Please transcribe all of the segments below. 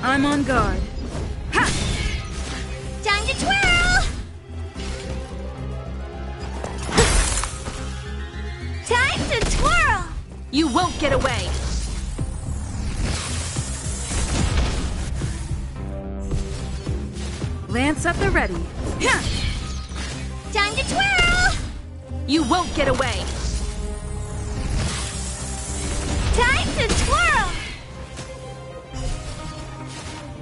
I'm on guard. Ha! Time to twirl! Time to twirl! You won't get away! Lance at the ready. Ha! Time to twirl! You won't get away! Time to twirl!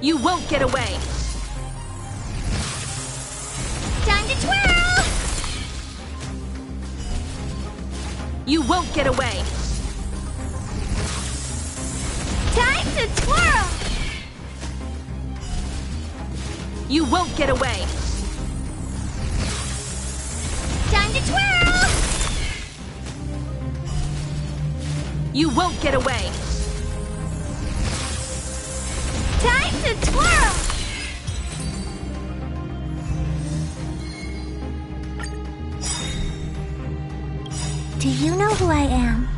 You won't get away! Time to twirl! You won't get away! Time to twirl! You won't get away! Time to twirl! You won't get away! Time to twirl! Do you know who I am?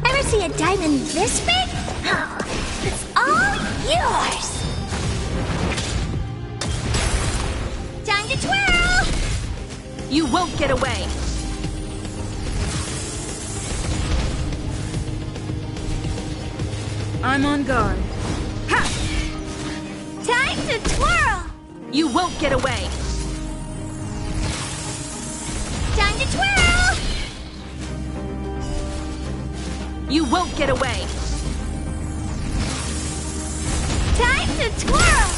Ever see a diamond this big? Oh, it's all yours! Time to twirl! You won't get away! I'm on guard. Ha! Time to twirl! You won't get away! Time to twirl! You won't get away! Time to twirl!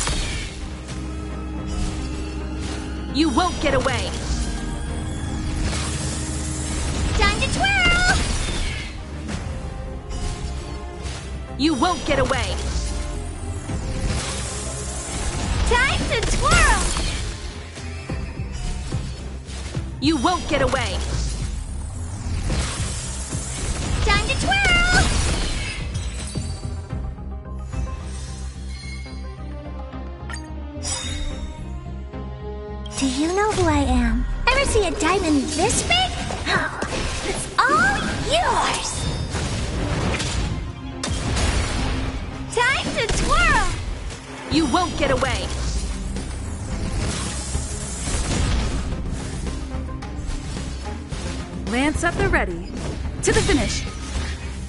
You won't get away! Time to twirl! You won't get away! Time to twirl! You won't get away! Time to twirl! Do you know who I am? Ever see a diamond this big? Oh, it's all yours! Time to twirl! You won't get away! Lance at the ready. To the finish!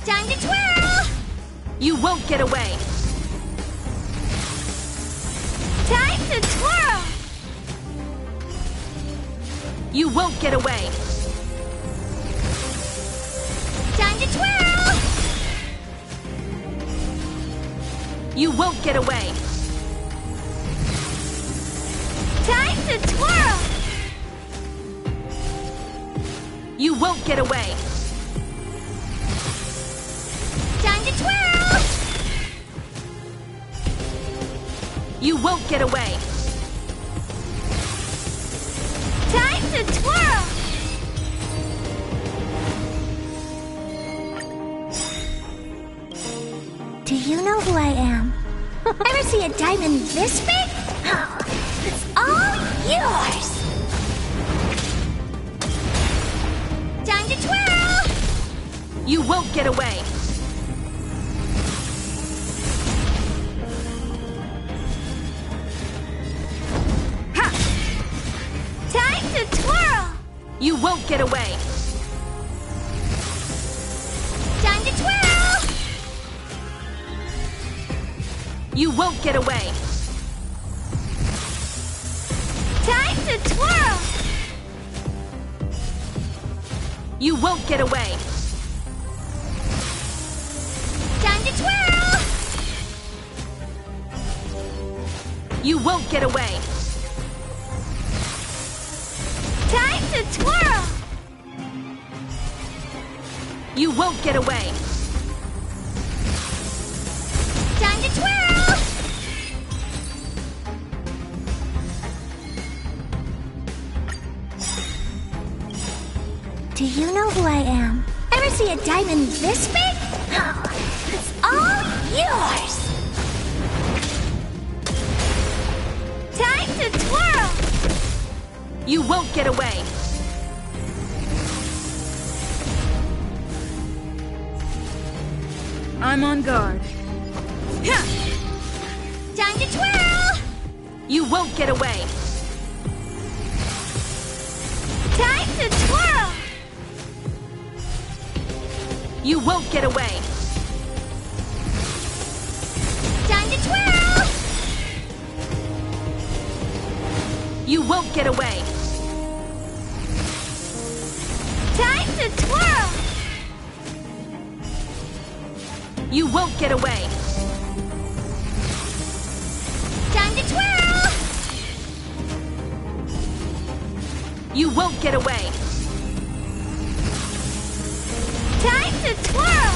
Time to twirl! You won't get away! Time to twirl! You won't get away! Time to twirl! You won't get away! Time to twirl! You won't get away! Time to twirl! You won't get away! Time to twirl! Do you know who I am? Ever see a diamond this big? Oh, it's all yours! Time to twirl! You won't get away! Ha! Time to twirl! You won't get away! Time to twirl! You won't get away! You won't get away. Time to twirl! You won't get away. Time to twirl! You won't get away. Time to twirl! Do you know who I am? Ever see a diamond this big? Oh, it's all yours! Time to twirl! You won't get away. I'm on guard. Time to twirl! You won't get away. Time to twirl! You won't get away. Time to twirl! You won't get away. Time to twirl! You won't get away. Time to twirl! You won't get away. Time to twirl!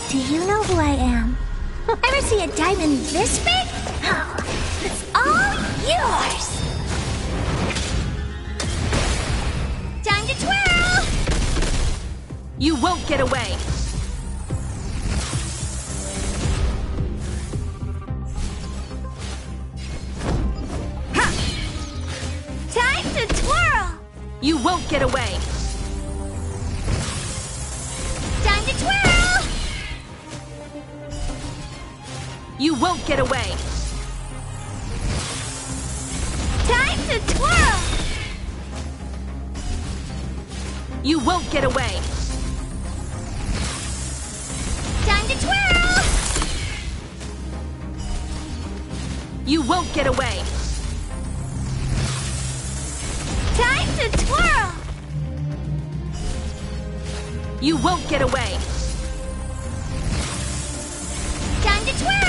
Do you know who I am? Ever see a diamond this big? Oh, it's all yours! Time to twirl! You won't get away. Time to twirl! You won't get away. Time to twirl! You won't get away. Time to twirl! You won't get away. Time to twirl! You won't get away. Time to twirl! You won't get away. Time to twirl!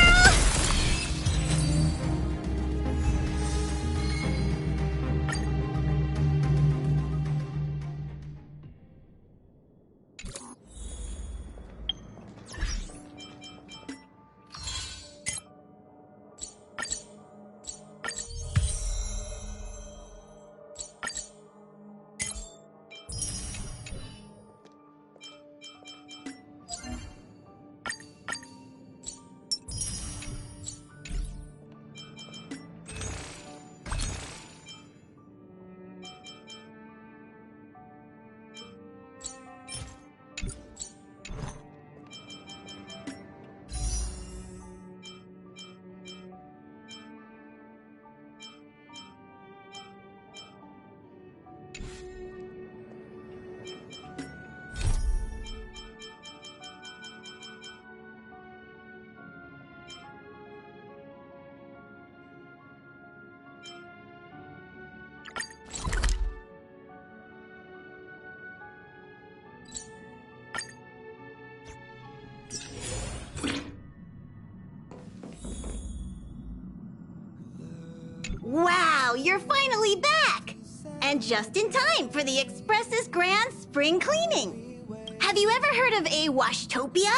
Wow, you're finally back! And just in time for the Express's grand spring cleaning. Have you ever heard of a washtopia?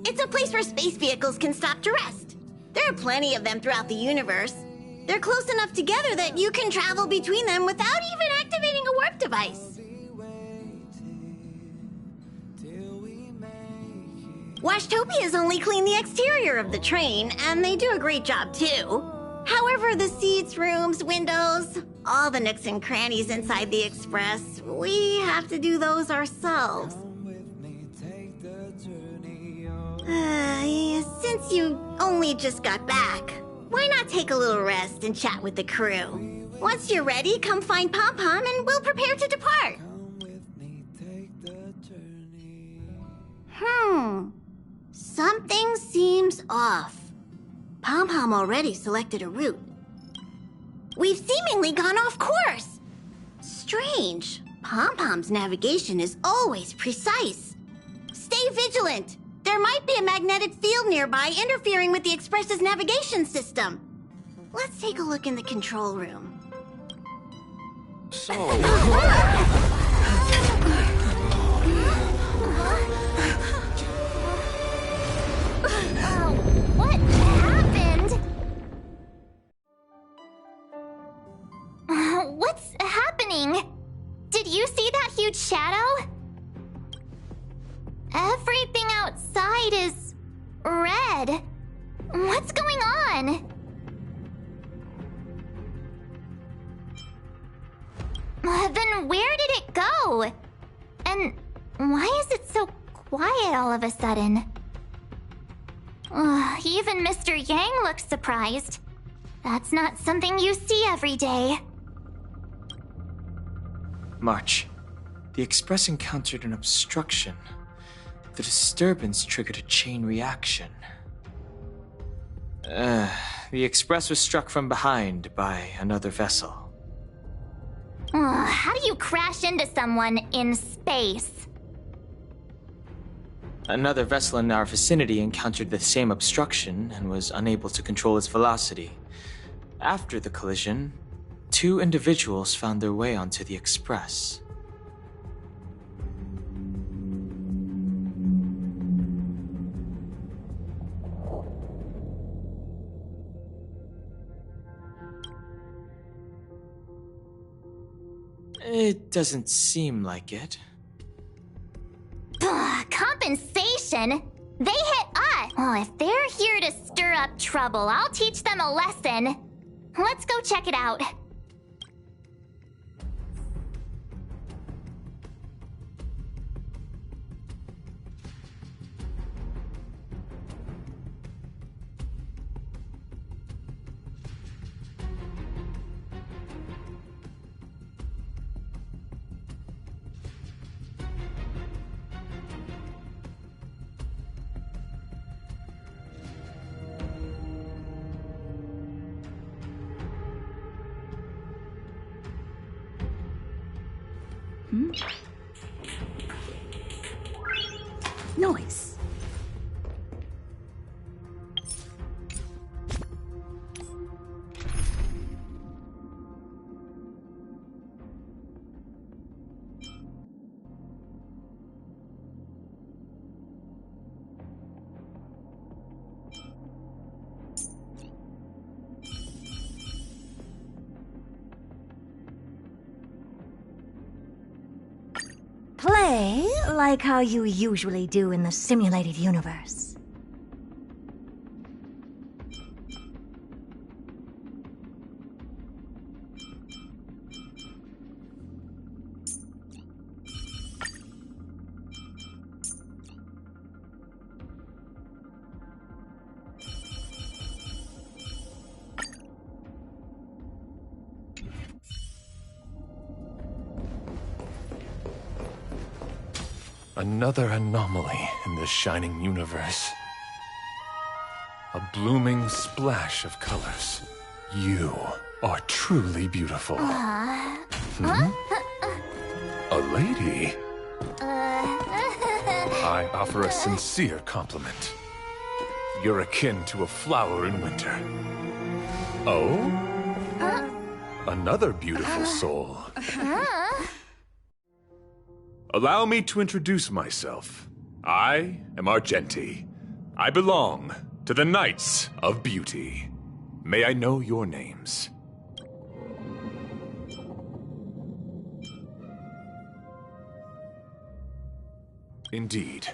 It's a place where space vehicles can stop to rest. There are plenty of them throughout the universe. They're close enough together that you can travel between them without even activating a warp device. Washtopias only clean the exterior of the train, and they do a great job too. However, the seats, rooms, windows, all the nooks and crannies inside the Express, we have to do those ourselves. Since you only just got back, why not take a little rest and chat with the crew? Once you're ready, come find Pom Pom and we'll prepare to depart. Something seems off. Pom Pom already selected a route. We've seemingly gone off course. Strange. Pom Pom's navigation is always precise. Stay vigilant. There might be a magnetic field nearby interfering with the Express's navigation system. Let's take a look in the control room. So... What happened? What's happening? Did you see that huge shadow? Everything outside is red. What's going on? Then where did it go? And why is it so quiet all of a sudden? Even Mr. Yang looks surprised. That's not something you see every day. March. The Express encountered an obstruction. The disturbance triggered a chain reaction. The Express was struck from behind by another vessel. How do you crash into someone in space? Another vessel in our vicinity encountered the same obstruction and was unable to control its velocity. After the collision, 2 individuals found their way onto the Express. It doesn't seem like it. Compensation? They hit us! Oh, if they're here to stir up trouble, I'll teach them a lesson. Let's go check it out. Noise. Play like how you usually do in the simulated universe. Another anomaly in the shining universe. A blooming splash of colors. You are truly beautiful. A lady? I offer a sincere compliment. You're akin to a flower in winter. Oh? Another beautiful soul. Allow me to introduce myself. I am Argenti. I belong to the Knights of Beauty. May I know your names? Indeed.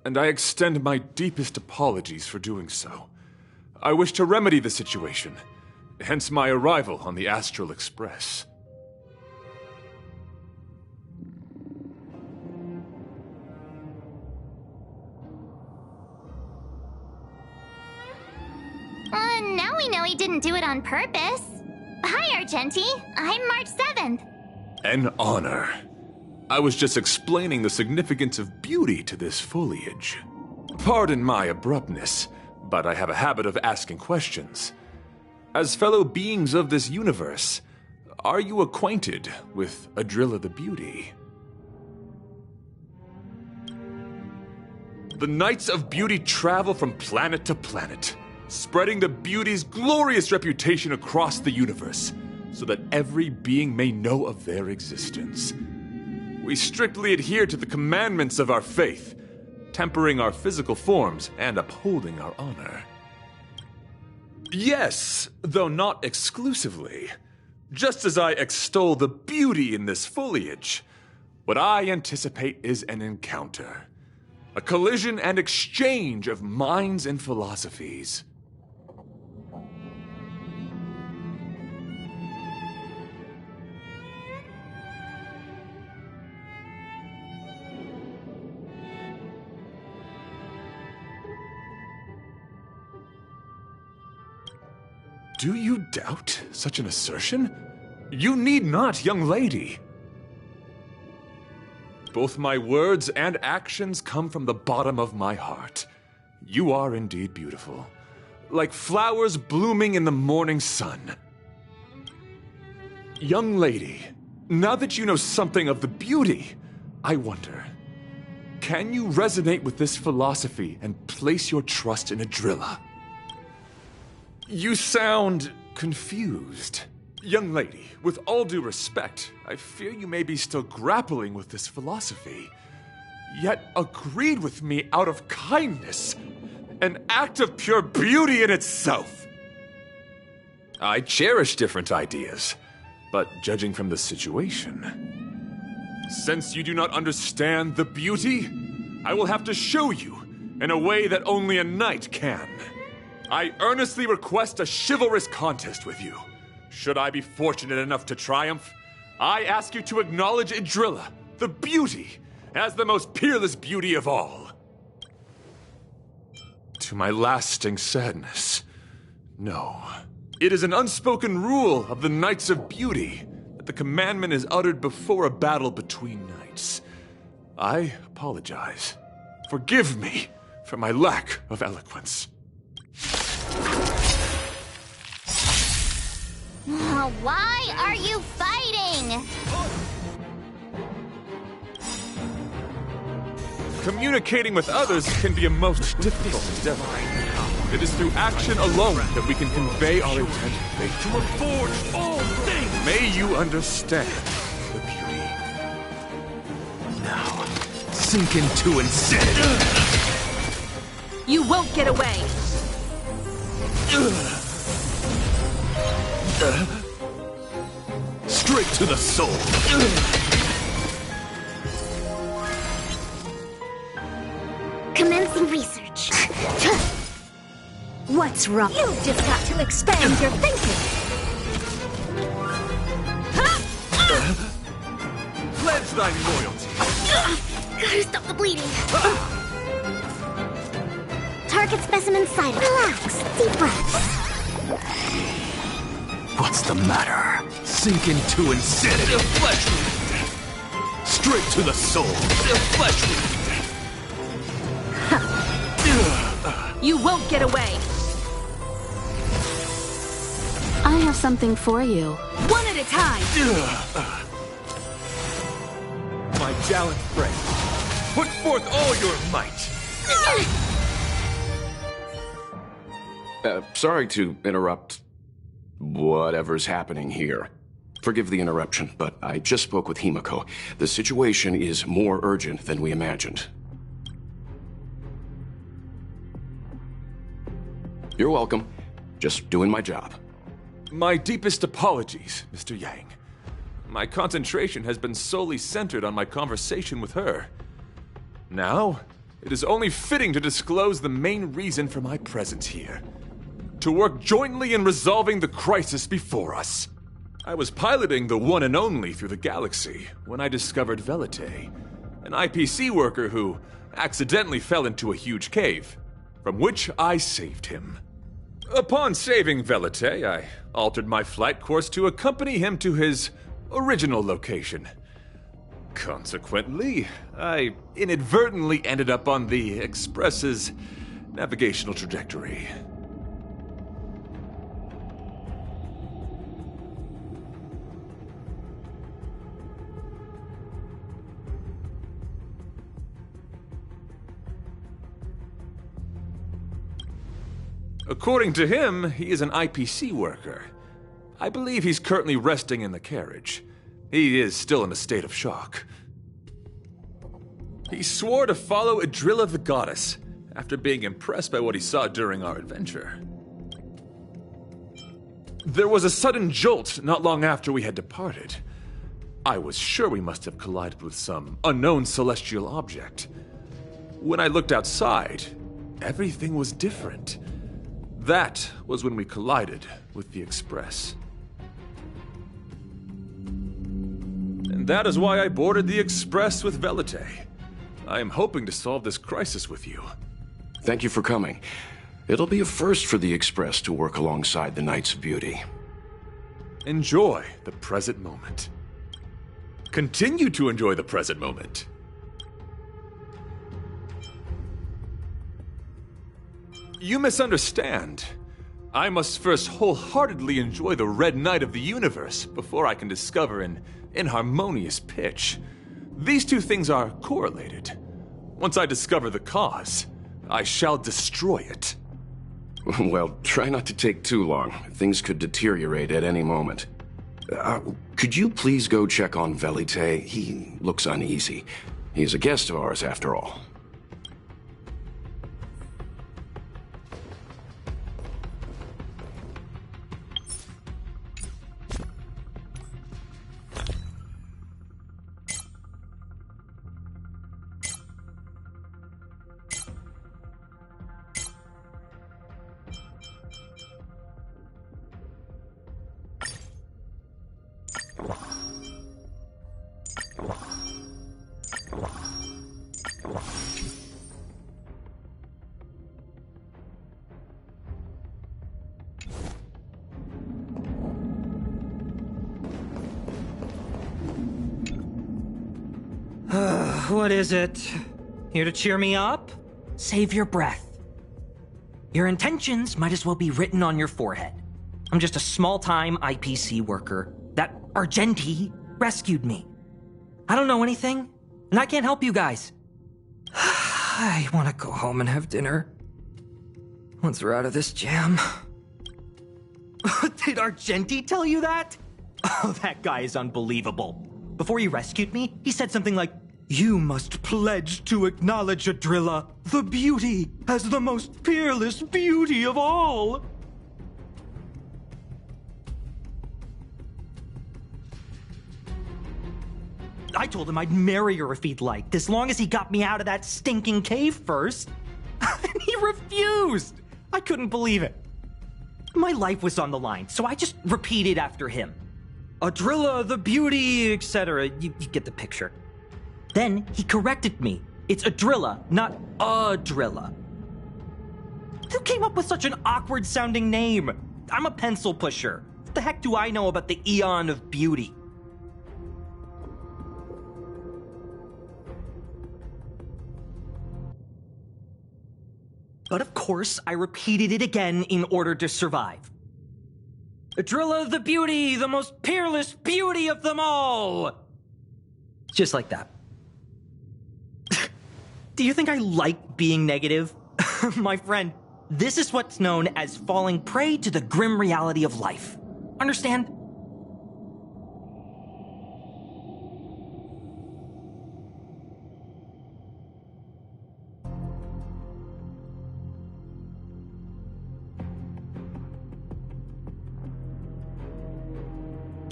And I extend my deepest apologies for doing so. I wish to remedy the situation, hence my arrival on the Astral Express. Now we know he didn't do it on purpose. Hi, Argenti. I'm March 7th. An honor. I was just explaining the significance of beauty to this foliage. Pardon my abruptness, but I have a habit of asking questions. As fellow beings of this universe, are you acquainted with Adrilla the Beauty? The Knights of Beauty travel from planet to planet, spreading the beauty's glorious reputation across the universe, so that every being may know of their existence. We strictly adhere to the commandments of our faith, tempering our physical forms and upholding our honor. Yes, though not exclusively. Just as I extol the beauty in this foliage, what I anticipate is an encounter. A collision and exchange of minds and philosophies. Do you doubt such an assertion? You need not, young lady. Both my words and actions come from the bottom of my heart. You are indeed beautiful, like flowers blooming in the morning sun. Young lady, now that you know something of the beauty, I wonder, can you resonate with this philosophy and place your trust in Adrilla? You sound confused. Young lady, with all due respect, I fear you may be still grappling with this philosophy, yet agreed with me out of kindness, an act of pure beauty in itself. I cherish different ideas, but judging from the situation, since you do not understand the beauty, I will have to show you in a way that only a knight can. I earnestly request a chivalrous contest with you. Should I be fortunate enough to triumph, I ask you to acknowledge Adrilla, the beauty, as the most peerless beauty of all. To my lasting sadness, no. It is an unspoken rule of the Knights of Beauty that the commandment is uttered before a battle between knights. I apologize. Forgive me for my lack of eloquence. Why are you fighting? Communicating with others can be a most difficult endeavor. It is through action alone that we can convey our intent faithfully. To forge all things! May you understand the beauty. Now, sink into insanity. You won't get away! Straight to the soul. Commencing research. What's wrong? You've just got to expand your thinking. Pledge thy loyalty. Gotta stop the bleeding. Target specimen sighted. Relax. Deep breaths. What's the matter? Sink into insanity. The flesh wound. Straight to the soul. The flesh wound. You won't get away! I have something for you. One at a time! My gallant friend, put forth all your might. Sorry to interrupt whatever's happening here. Forgive the interruption, but I just spoke with Himiko. The situation is more urgent than we imagined. You're welcome. Just doing my job. My deepest apologies, Mr. Yang. My concentration has been solely centered on my conversation with her. Now, it is only fitting to disclose the main reason for my presence here. To work jointly in resolving the crisis before us. I was piloting the one and only through the galaxy when I discovered Velite, an IPC worker who accidentally fell into a huge cave, from which I saved him. Upon saving Velite, I altered my flight course to accompany him to his original location. Consequently, I inadvertently ended up on the Express's navigational trajectory. According to him, he is an IPC worker. I believe he's currently resting in the carriage. He is still in a state of shock. He swore to follow Adrilla the Goddess after being impressed by what he saw during our adventure. There was a sudden jolt not long after we had departed. I was sure we must have collided with some unknown celestial object. When I looked outside, everything was different. That was when we collided with the Express. And that is why I boarded the Express with Velite. I am hoping to solve this crisis with you. Thank you for coming. It'll be a first for the Express to work alongside the Knights of Beauty. Enjoy the present moment. Continue to enjoy the present moment. You misunderstand. I must first wholeheartedly enjoy the Red Knight of the universe before I can discover an inharmonious pitch. These two things are correlated. Once I discover the cause, I shall destroy it. Well, try not to take too long. Things could deteriorate at any moment. Could you please go check on Velite? He looks uneasy. He's a guest of ours, after all. What is it? Here to cheer me up? Save your breath. Your intentions might as well be written on your forehead. I'm just a small-time IPC worker. That Argenti rescued me. I don't know anything, and I can't help you guys. I want to go home and have dinner. Once we're out of this jam. Did Argenti tell you that? Oh, that guy is unbelievable. Before he rescued me, he said something like, "You must pledge to acknowledge Adrilla, the beauty, as the most peerless beauty of all." I told him I'd marry her if he'd liked, as long as he got me out of that stinking cave first. And he refused! I couldn't believe it. My life was on the line, so I just repeated after him. Adrilla, the beauty, etc. You get the picture. Then he corrected me. It's Adrilla, not Adrilla. Who came up with such an awkward-sounding name? I'm a pencil pusher. What the heck do I know about the Eon of Beauty? But of course, I repeated it again in order to survive. Adrilla the beauty, the most peerless beauty of them all! Just like that. Do you think I like being negative? My friend, this is what's known as falling prey to the grim reality of life. Understand?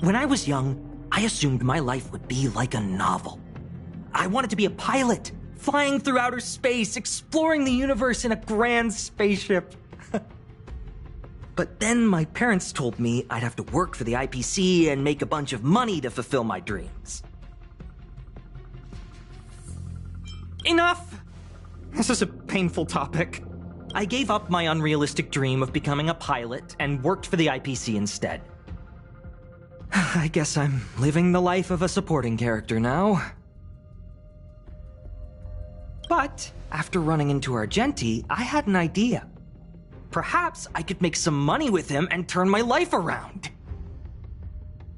When I was young, I assumed my life would be like a novel. I wanted to be a pilot, flying through outer space, exploring the universe in a grand spaceship. But then my parents told me I'd have to work for the IPC and make a bunch of money to fulfill my dreams. Enough! This is a painful topic. I gave up my unrealistic dream of becoming a pilot and worked for the IPC instead. I guess I'm living the life of a supporting character now. But after running into Argenti, I had an idea. Perhaps I could make some money with him and turn my life around.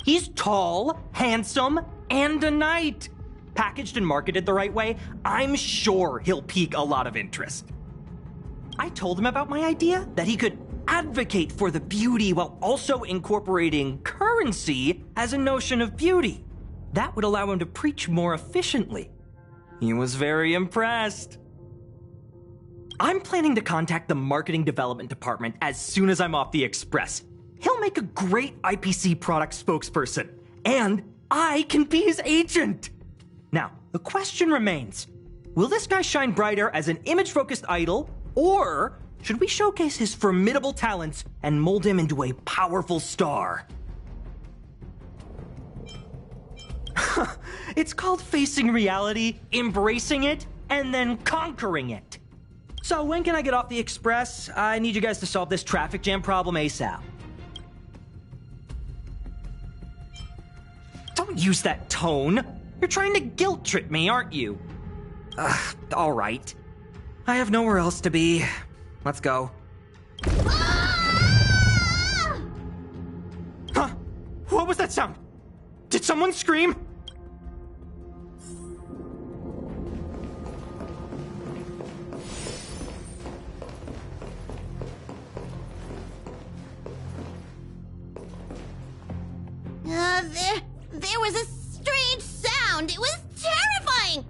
He's tall, handsome, and a knight. Packaged and marketed the right way, I'm sure he'll pique a lot of interest. I told him about my idea, that he could advocate for the beauty while also incorporating currency as a notion of beauty. That would allow him to preach more efficiently. He was very impressed. I'm planning to contact the marketing development department as soon as I'm off the express. He'll make a great IPC product spokesperson, and I can be his agent. Now, the question remains, will this guy shine brighter as an image-focused idol, or should we showcase his formidable talents and mold him into a powerful star? It's called facing reality, embracing it, and then conquering it. So when can I get off the express? I need you guys to solve this traffic jam problem ASAP. Don't use that tone. You're trying to guilt trip me, aren't you? All right. I have nowhere else to be. Let's go. Ah! Huh? What was that sound? Did someone scream? There was a strange sound. It was terrifying.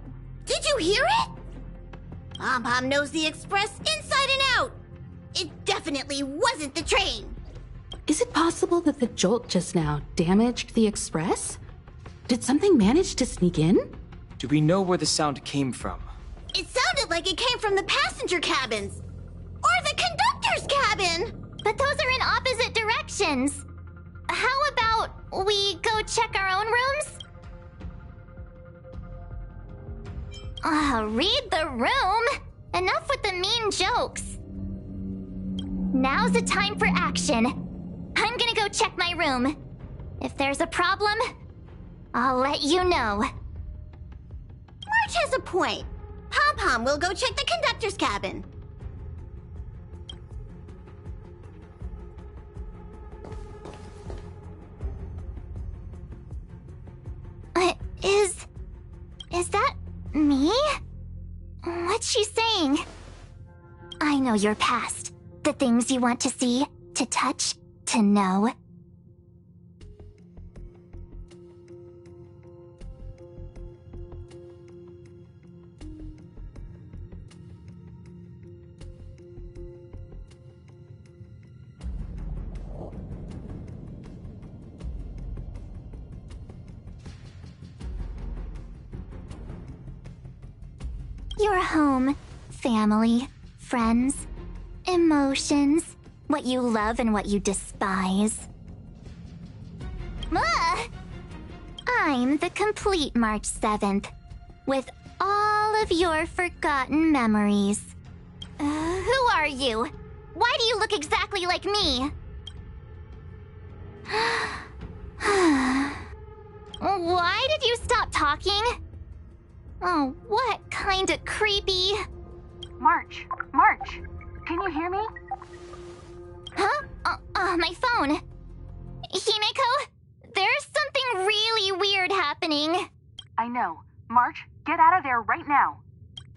Did you hear it? Pom-Pom knows the express inside and out. It definitely wasn't the train. Is it possible that the jolt just now damaged the express? Did something manage to sneak in? Do we know where the sound came from? It sounded like it came from the passenger cabins. Or the conductor's cabin. But those are in opposite directions. How about we go check our own rooms? Read the room. Enough with the mean jokes. Now's the time for action. I'm gonna go check my room. If there's a problem, I'll let you know. March has a point. Pom-Pom will go check the conductor's cabin. Is that me? What's she saying? I know your past. The things you want to see, to touch, to know. Your home, family, friends, emotions, what you love and what you despise. I'm the complete March 7th, with all of your forgotten memories. Who are you? Why do you look exactly like me? Why did you stop talking? Oh, what kind of creepy... March, can you hear me? Huh? My phone. Himeko, there's something really weird happening. I know. March, get out of there right now.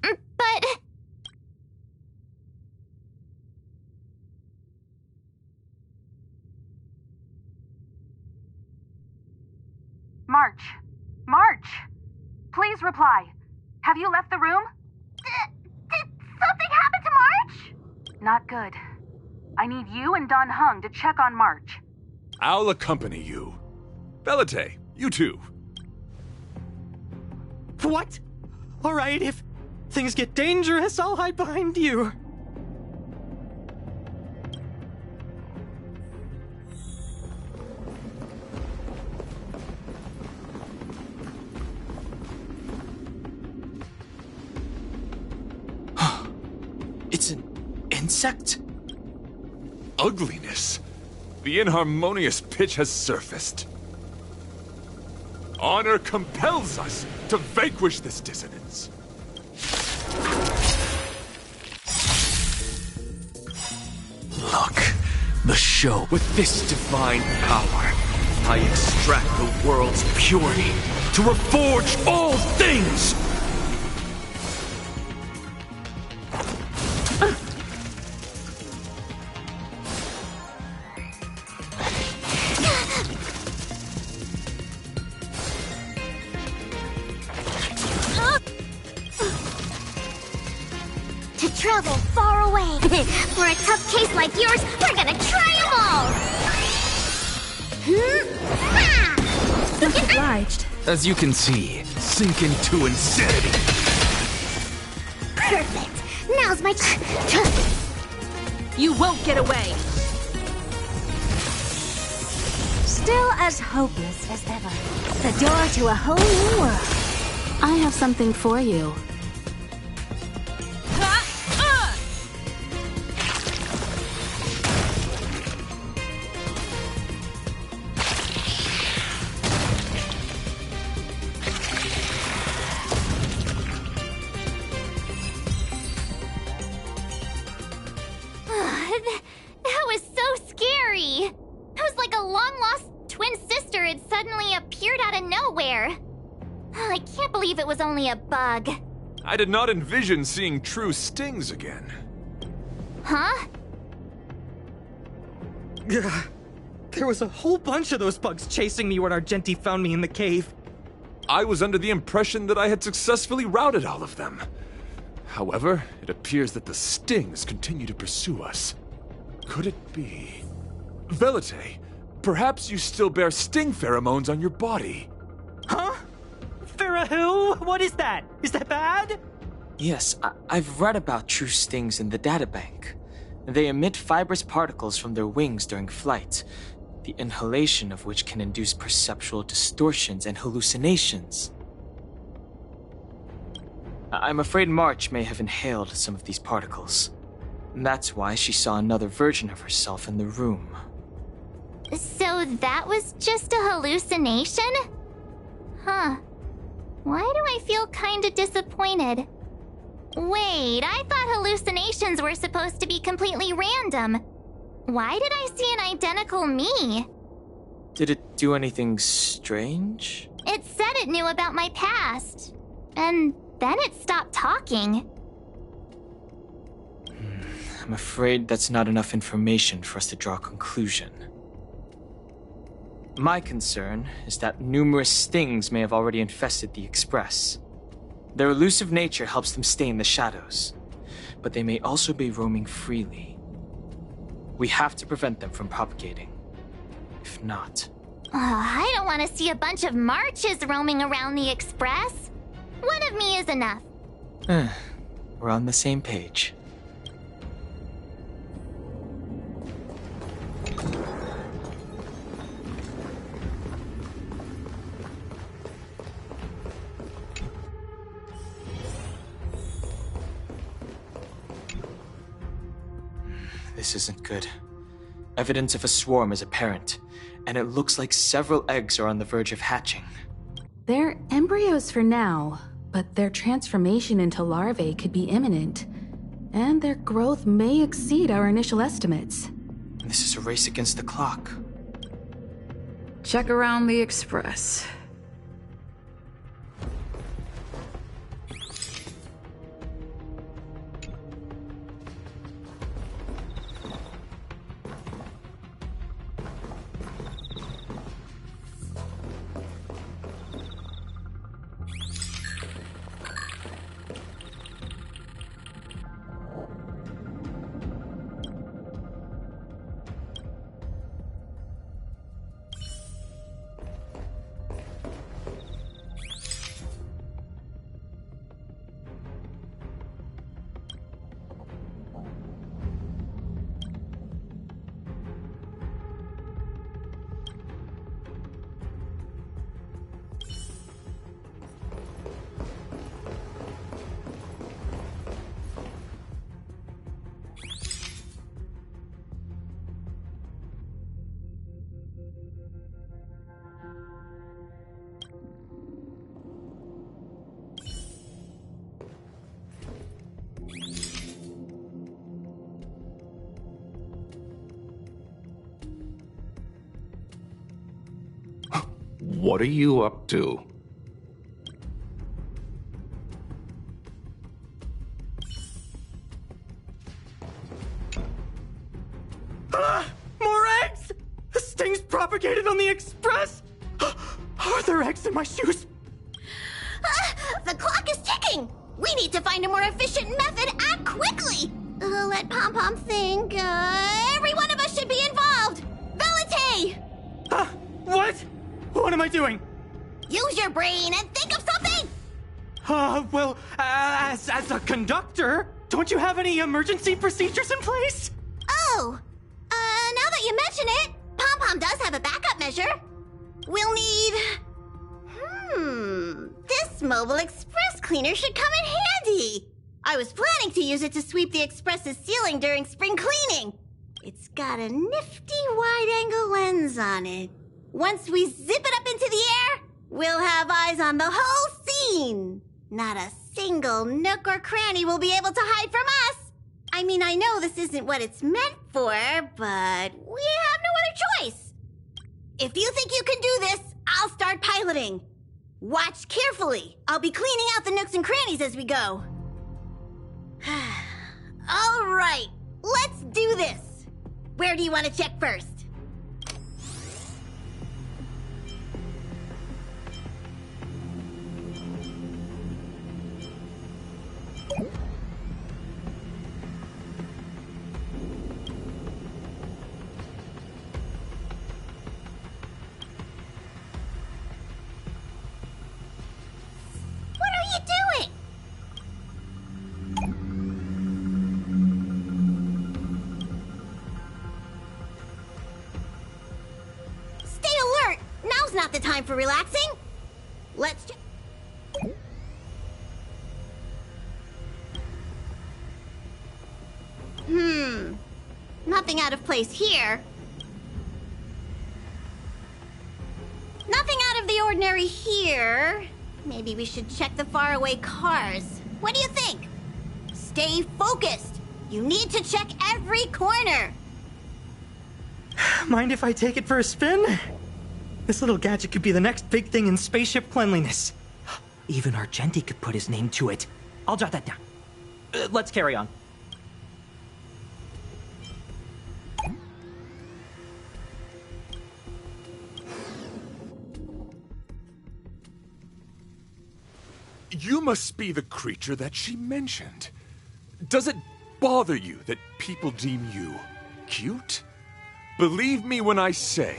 But... March! Please reply. Have you left the room? Did something happen to March? Not good. I need you and Don Hung to check on March. I'll accompany you. Belite, you too. What? All right, if things get dangerous, I'll hide behind you. It's an insect? Ugliness. The inharmonious pitch has surfaced. Honor compels us to vanquish this dissonance. Look, the show. With this divine power, I extract the world's purity to reforge all things! To travel far away. For a tough case like yours, we're gonna try them all! Much obliged. As you can see, sink into insanity. Perfect. Now's my You won't get away! Still as hopeless as ever. The door to a whole new world. I have something for you. That was so scary! It was like a long-lost twin sister had suddenly appeared out of nowhere. I can't believe it was only a bug. I did not envision seeing true stings again. Huh? There was a whole bunch of those bugs chasing me when Argenti found me in the cave. I was under the impression that I had successfully routed all of them. However, it appears that the stings continue to pursue us. Could it be... Velite, perhaps you still bear sting pheromones on your body. Huh? Farah, what is that? Is that bad? Yes, I've read about true stings in the databank. They emit fibrous particles from their wings during flight, the inhalation of which can induce perceptual distortions and hallucinations. I'm afraid March may have inhaled some of these particles. That's why she saw another version of herself in the room. So that was just a hallucination? Huh. Why do I feel kinda disappointed? Wait, I thought hallucinations were supposed to be completely random. Why did I see an identical me? Did it do anything strange? It said it knew about my past. And then it stopped talking. I'm afraid that's not enough information for us to draw a conclusion. My concern is that numerous stings may have already infested the Express. Their elusive nature helps them stay in the shadows, but they may also be roaming freely. We have to prevent them from propagating. If not... I don't want to see a bunch of marches roaming around the Express. One of me is enough. We're on the same page. This isn't good. Evidence of a swarm is apparent, and it looks like several eggs are on the verge of hatching. They're embryos for now, but their transformation into larvae could be imminent, and their growth may exceed our initial estimates. This is a race against the clock. Check around the Express. What are you up to? More eggs! This thing's propagated on the express! Are there eggs in my shoes? The clock is ticking! We need to find a more efficient method. Act quickly! Let Pom Pom think. Every one of us should be involved! Velite! What? What am I doing? Use your brain and think of something! Well, as a conductor, don't you have any emergency procedures in place? Oh! Now that you mention it, Pom Pom does have a backup measure. We'll need... This mobile express cleaner should come in handy. I was planning to use it to sweep the express's ceiling during spring cleaning. It's got a nifty wide-angle lens on it. Once we zip it up into the air, we'll have eyes on the whole scene. Not a single nook or cranny will be able to hide from us. I mean, I know this isn't what it's meant for, but we have no other choice. If you think you can do this, I'll start piloting. Watch carefully. I'll be cleaning out the nooks and crannies as we go. All right, let's do this. Where do you want to check first? Not the time for relaxing. Let's Nothing out of place here. Nothing out of the ordinary here. Maybe we should check the faraway cars. What do you think? Stay focused. You need to check every corner. Mind if I take it for a spin? This little gadget could be the next big thing in spaceship cleanliness. Even Argenti could put his name to it. I'll jot that down. Let's carry on. You must be the creature that she mentioned. Does it bother you that people deem you cute? Believe me when I say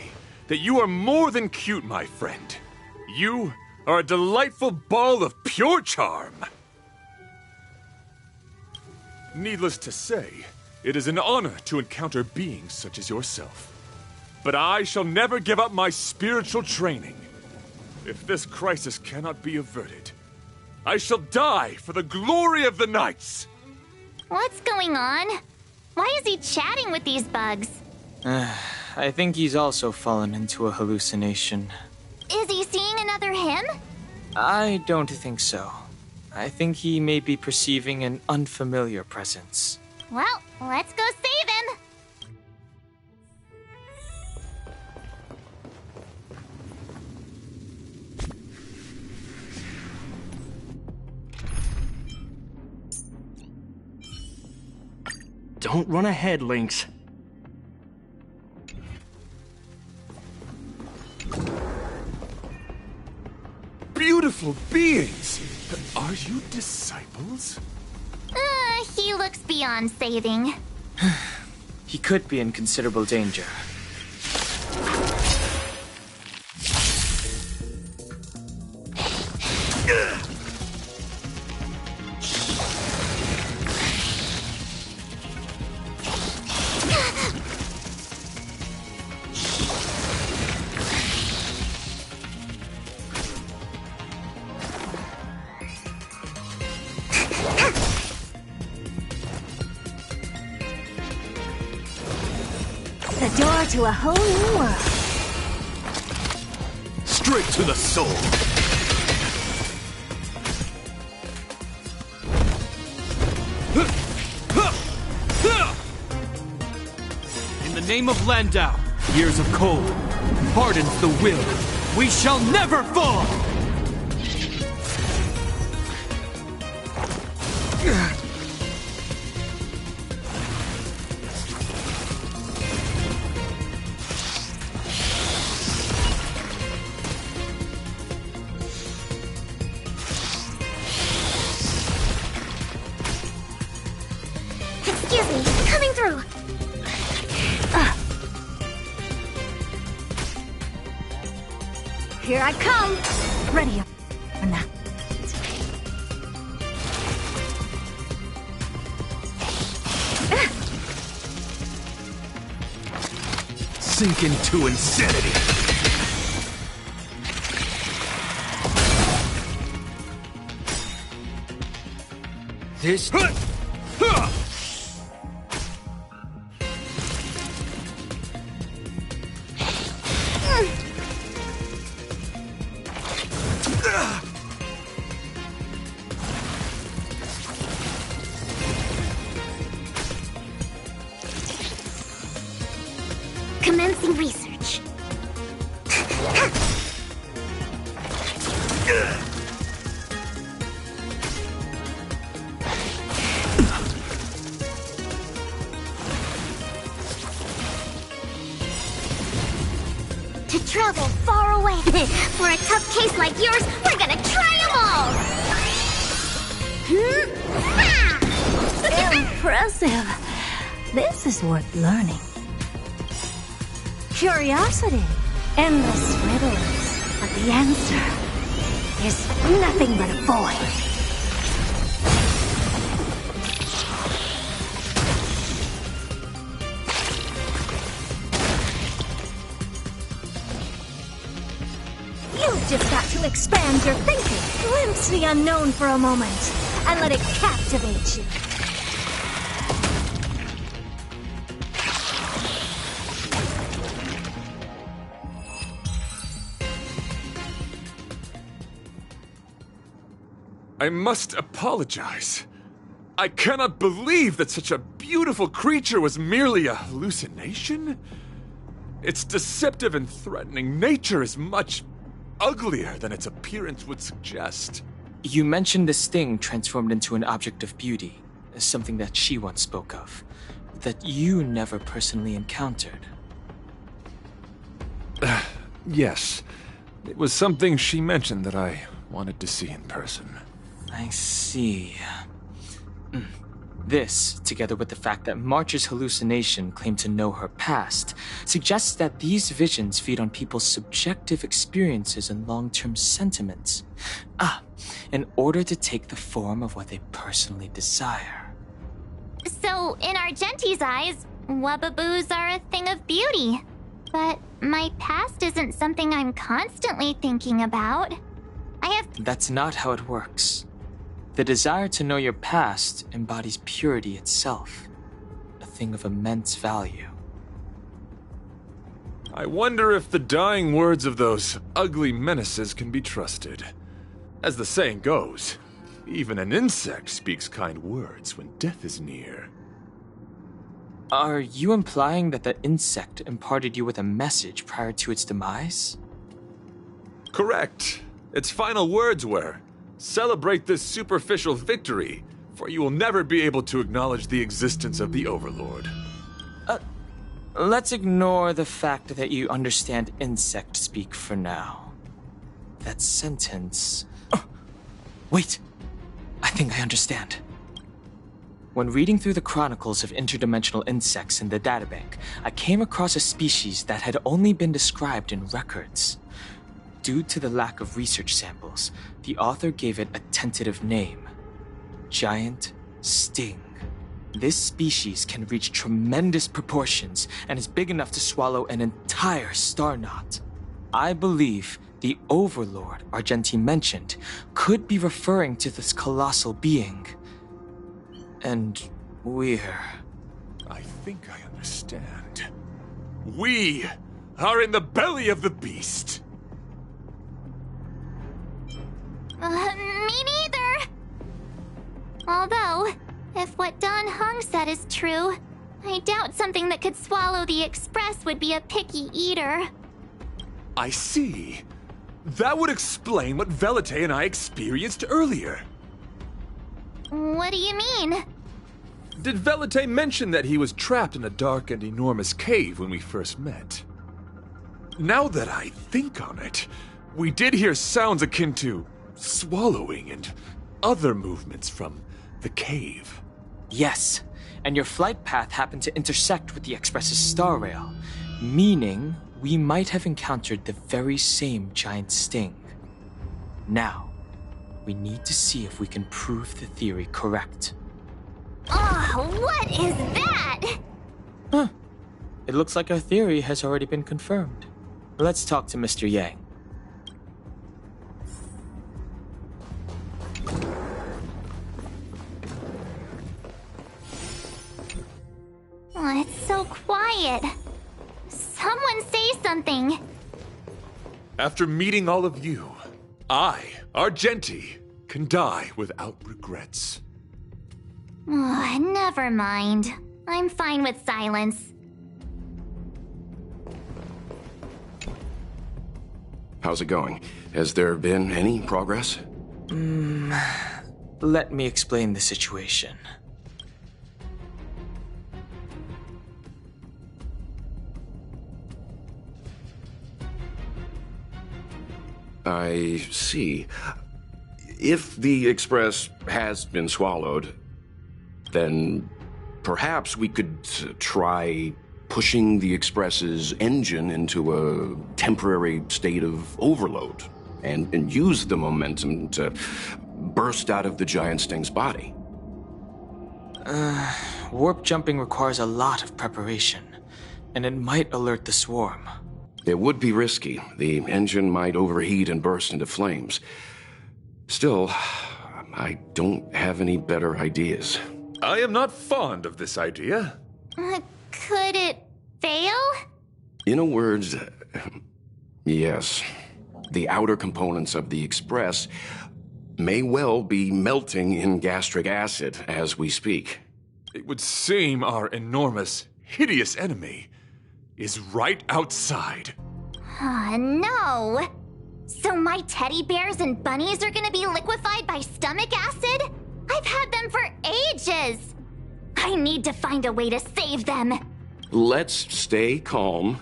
that you are more than cute, my friend. You are a delightful ball of pure charm. Needless to say, it is an honor to encounter beings such as yourself. But I shall never give up my spiritual training. If this crisis cannot be averted, I shall die for the glory of the Knights! What's going on? Why is he chatting with these bugs? I think he's also fallen into a hallucination. Is he seeing another him? I don't think so. I think he may be perceiving an unfamiliar presence. Well, let's go save him! Don't run ahead, Lynx. Beautiful beings! Are you disciples? He looks beyond saving. He could be in considerable danger. The door to a whole new world. Straight to the soul. In the name of Landau, years of cold hardens the will. We shall never fall! Excuse me, coming through. Here I come! Ready up for now. Sink into insanity! This... Commencing research. To travel far away. For a tough case like yours, we're gonna try them all! Impressive. This is worth learning. Curiosity, endless riddles, but the answer is nothing but a void. You've just got to expand your thinking, glimpse the unknown for a moment, and let it captivate you. I must apologize. I cannot believe that such a beautiful creature was merely a hallucination. Its deceptive and threatening nature is much uglier than its appearance would suggest. You mentioned this thing transformed into an object of beauty, something that she once spoke of, that you never personally encountered. Yes, it was something she mentioned that I wanted to see in person. I see. This, together with the fact that March's hallucination claimed to know her past, suggests that these visions feed on people's subjective experiences and long-term sentiments. In order to take the form of what they personally desire. So, in Argenti's eyes, wubbaboos are a thing of beauty. But my past isn't something I'm constantly thinking about. That's not how it works. The desire to know your past embodies purity itself, a thing of immense value. I wonder if the dying words of those ugly menaces can be trusted. As the saying goes, even an insect speaks kind words when death is near. Are you implying that the insect imparted you with a message prior to its demise? Correct. Its final words were, "Celebrate this superficial victory, for you will never be able to acknowledge the existence of the Overlord." Let's ignore the fact that you understand insect speak for now. That sentence... Wait! I think I understand. When reading through the chronicles of interdimensional insects in the databank, I came across a species that had only been described in records. Due to the lack of research samples, the author gave it a tentative name: Giant Sting. This species can reach tremendous proportions and is big enough to swallow an entire star knot. I believe the Overlord Argenti mentioned could be referring to this colossal being. And we're... I think I understand. We are in the belly of the beast. Me neither. Although, if what Don Hung said is true, I doubt something that could swallow the Express would be a picky eater. I see. That would explain what Velite and I experienced earlier. What do you mean? Did Velite mention that he was trapped in a dark and enormous cave when we first met? Now that I think on it, we did hear sounds akin to swallowing and other movements from the cave. Yes, and your flight path happened to intersect with the Express's Star Rail, meaning we might have encountered the very same giant sting. Now, we need to see if we can prove the theory correct. Oh, what is that? Huh. It looks like our theory has already been confirmed. Let's talk to Mr. Yang. Oh, it's so quiet. Someone say something. After meeting all of you, I, Argenti, can die without regrets. Oh, never mind. I'm fine with silence. How's it going? Has there been any progress? Let me explain the situation. I see. If the Express has been swallowed, then perhaps we could try pushing the Express's engine into a temporary state of overload and use the momentum to burst out of the giant sting's body. Warp jumping requires a lot of preparation, and it might alert the swarm. It would be risky. The engine might overheat and burst into flames. Still, I don't have any better ideas. I am not fond of this idea. Could it fail? In a word, yes. The outer components of the Express may well be melting in gastric acid as we speak. It would seem our enormous, hideous enemy is right outside. No. So my teddy bears and bunnies are gonna be liquefied by stomach acid? I've had them for ages. I need to find a way to save them. Let's stay calm.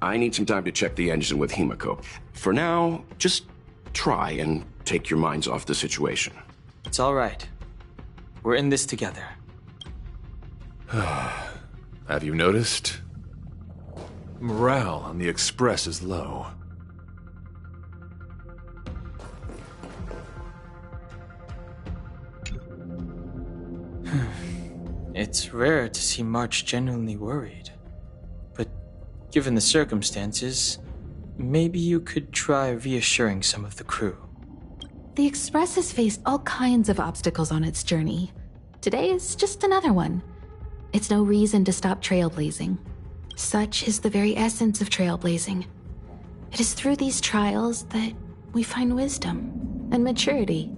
I need some time to check the engine with Himiko. For now, just try and take your minds off the situation. It's all right. We're in this together. Have you noticed? Morale on the Express is low. It's rare to see March genuinely worried. But given the circumstances, maybe you could try reassuring some of the crew. The Express has faced all kinds of obstacles on its journey. Today is just another one. It's no reason to stop trailblazing. Such is the very essence of trailblazing. It is through these trials that we find wisdom and maturity.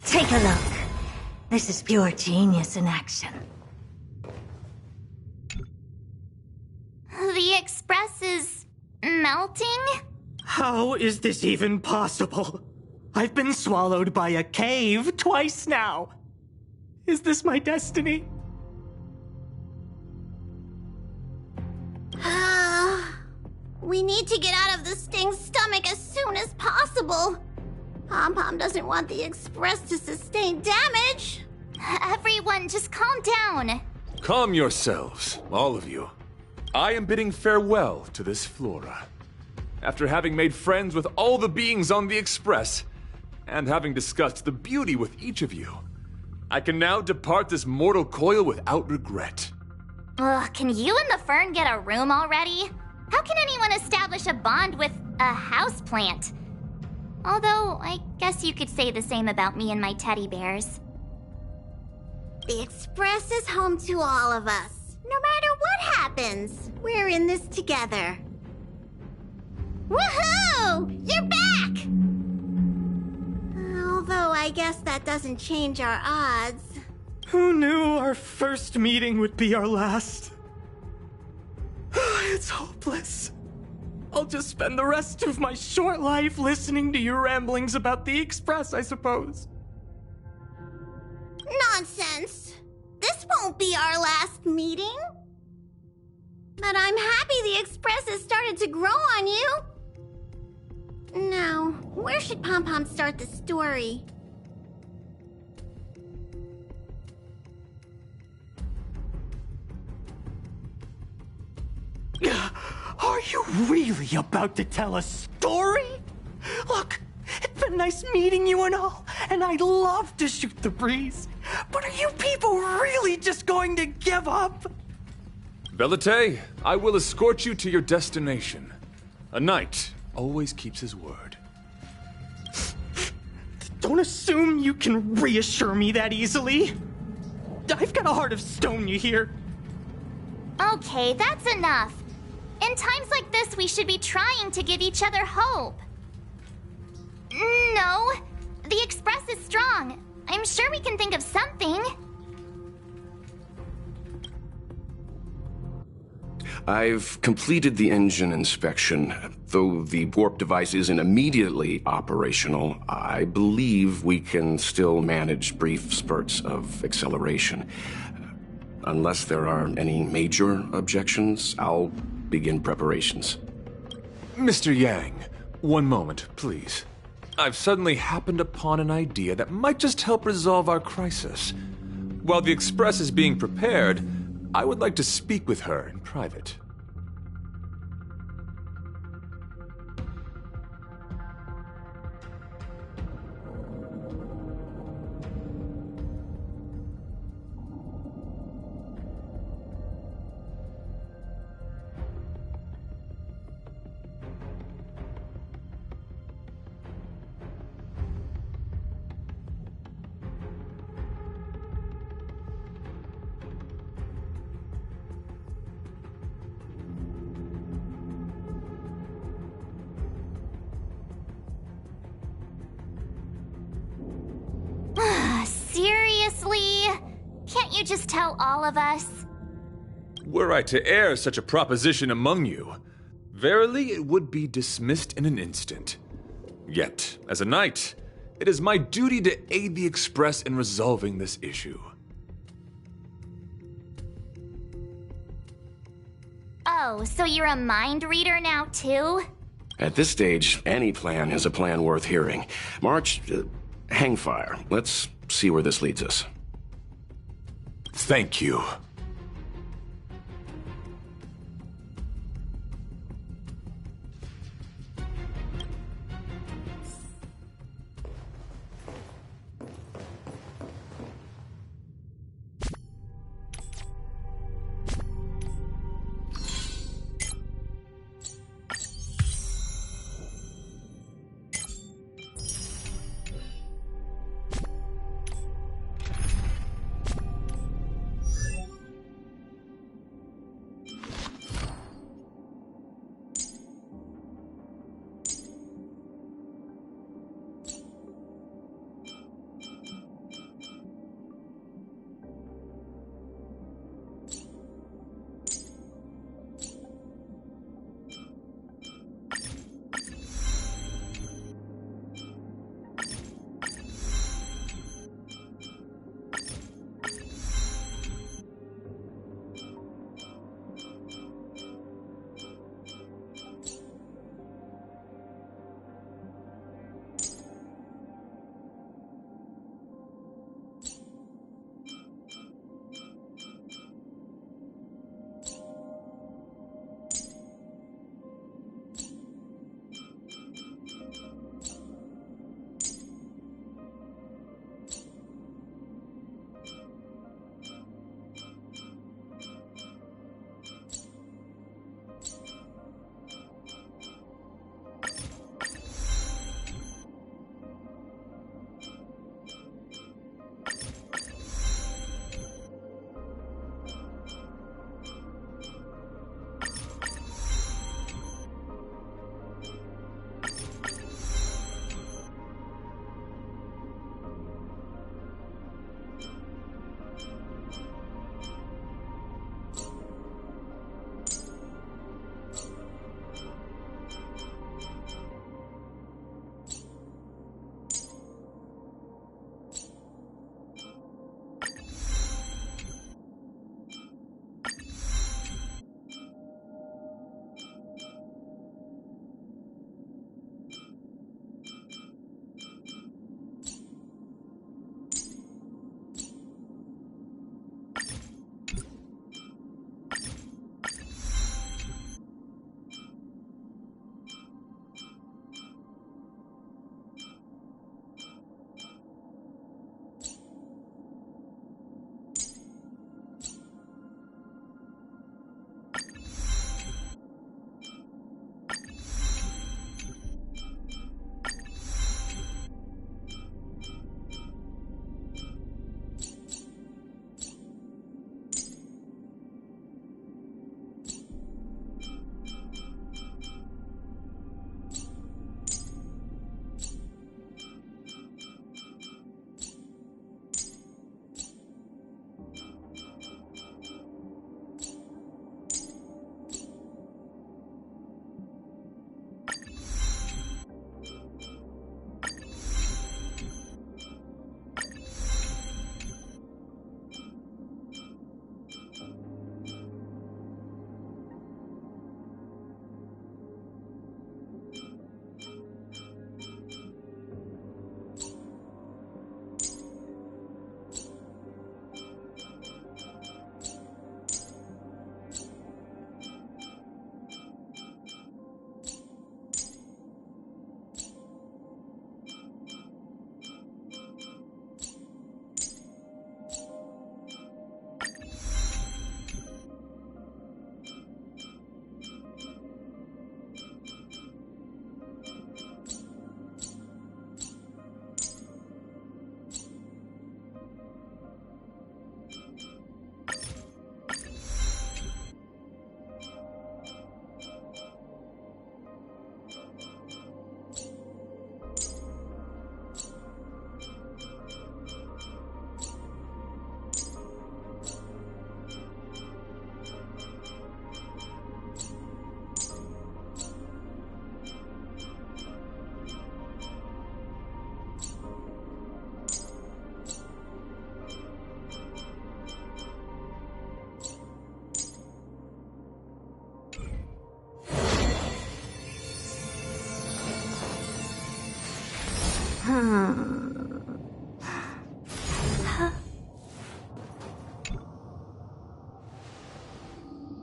Take a look. This is pure genius in action. The Express is melting? How is this even possible? I've been swallowed by a cave twice now. Is this my destiny? We need to get out of this thing's stomach as soon as possible. Pom-Pom doesn't want the Express to sustain damage. Everyone, just calm down. Calm yourselves, all of you. I am bidding farewell to this flora. After having made friends with all the beings on the Express, and having discussed the beauty with each of you, I can now depart this mortal coil without regret. Ugh, can you and the fern get a room already? How can anyone establish a bond with a houseplant? Although, I guess you could say the same about me and my teddy bears. The Express is home to all of us. No matter what happens, we're in this together. Woohoo! You're back! Although I guess that doesn't change our odds. Who knew our first meeting would be our last? It's hopeless. I'll just spend the rest of my short life listening to your ramblings about the Express, I suppose. Nonsense! This won't be our last meeting. But I'm happy the Express has started to grow on you. Now, where should Pom-Pom start the story? Are you really about to tell a story? Look, it's been nice meeting you and all, and I'd love to shoot the breeze. But are you people really just going to give up? Velite, I will escort you to your destination. A knight always keeps his word. Don't assume you can reassure me that easily. I've got a heart of stone, you hear? Okay, that's enough. In times like this, we should be trying to give each other hope. No, the Express is strong. I'm sure we can think of something. I've completed the engine inspection. Though the warp device isn't immediately operational, I believe we can still manage brief spurts of acceleration. Unless there are any major objections, I'll begin preparations. Mr. Yang, one moment, please. I've suddenly happened upon an idea that might just help resolve our crisis. While the Express is being prepared, I would like to speak with her in private. Seriously? Can't you just tell all of us? Were I to air such a proposition among you, verily it would be dismissed in an instant. Yet, as a knight, it is my duty to aid the Express in resolving this issue. Oh, so you're a mind reader now, too? At this stage, any plan is a plan worth hearing. March, hang fire. Let's see where this leads us. Thank you.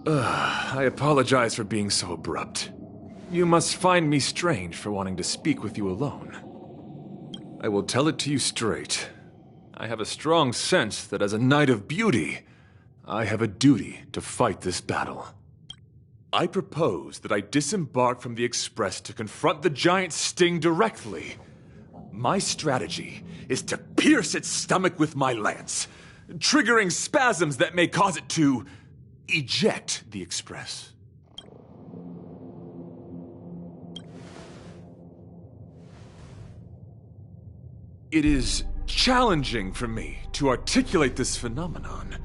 I apologize for being so abrupt. You must find me strange for wanting to speak with you alone. I will tell it to you straight. I have a strong sense that as a knight of beauty, I have a duty to fight this battle. I propose that I disembark from the Express to confront the giant sting directly. My strategy is to pierce its stomach with my lance, triggering spasms that may cause it to eject the Express. It is challenging for me to articulate this phenomenon.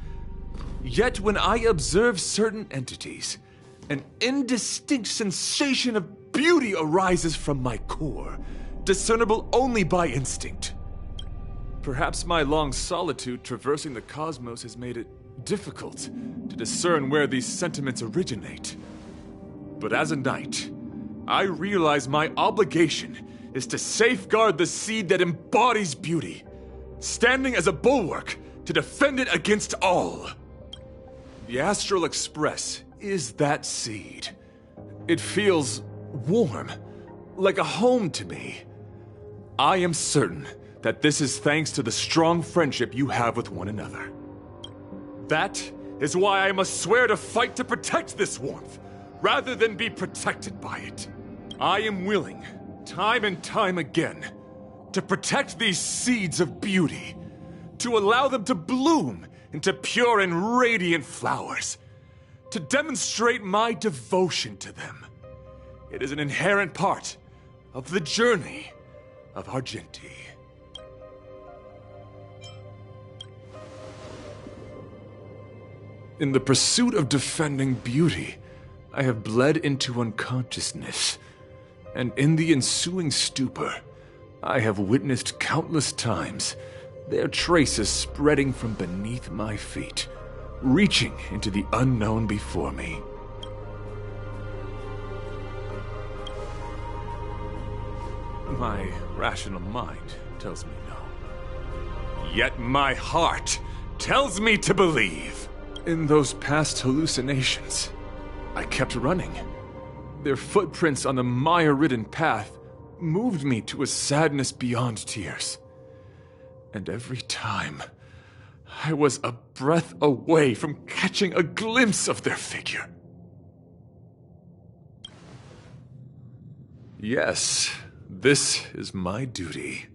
Yet when I observe certain entities, an indistinct sensation of beauty arises from my core, discernible only by instinct. Perhaps my long solitude traversing the cosmos has made it difficult to discern where these sentiments originate. But as a knight, I realize my obligation is to safeguard the seed that embodies beauty, standing as a bulwark to defend it against all. The Astral Express is that seed. It feels warm, like a home to me. I am certain that this is thanks to the strong friendship you have with one another. That is why I must swear to fight to protect this warmth, rather than be protected by it. I am willing, time and time again, to protect these seeds of beauty, to allow them to bloom into pure and radiant flowers, to demonstrate my devotion to them. It is an inherent part of the journey of Argenti. In the pursuit of defending beauty, I have bled into unconsciousness, and in the ensuing stupor, I have witnessed countless times their traces spreading from beneath my feet, reaching into the unknown before me. My rational mind tells me no. Yet my heart tells me to believe. In those past hallucinations, I kept running. Their footprints on the mire-ridden path moved me to a sadness beyond tears. And every time, I was a breath away from catching a glimpse of their figure. Yes, this is my duty.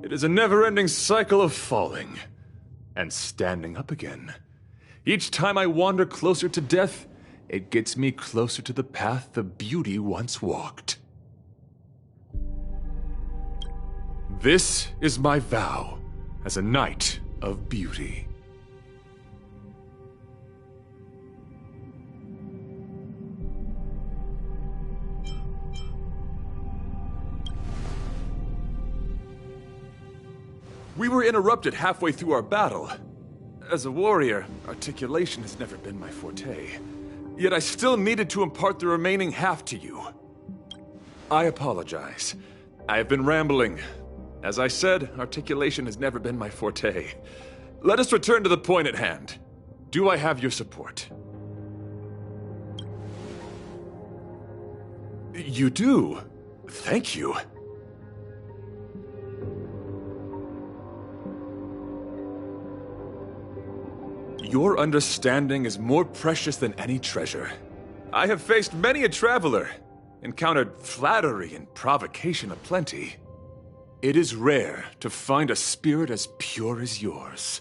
It is a never-ending cycle of falling and standing up again. Each time I wander closer to death, it gets me closer to the path the beauty once walked. This is my vow as a knight of beauty. We were interrupted halfway through our battle. As a warrior, articulation has never been my forte. Yet I still needed to impart the remaining half to you. I apologize. I have been rambling. As I said, articulation has never been my forte. Let us return to the point at hand. Do I have your support? You do. Thank you. Your understanding is more precious than any treasure. I have faced many a traveler, encountered flattery and provocation aplenty. It is rare to find a spirit as pure as yours.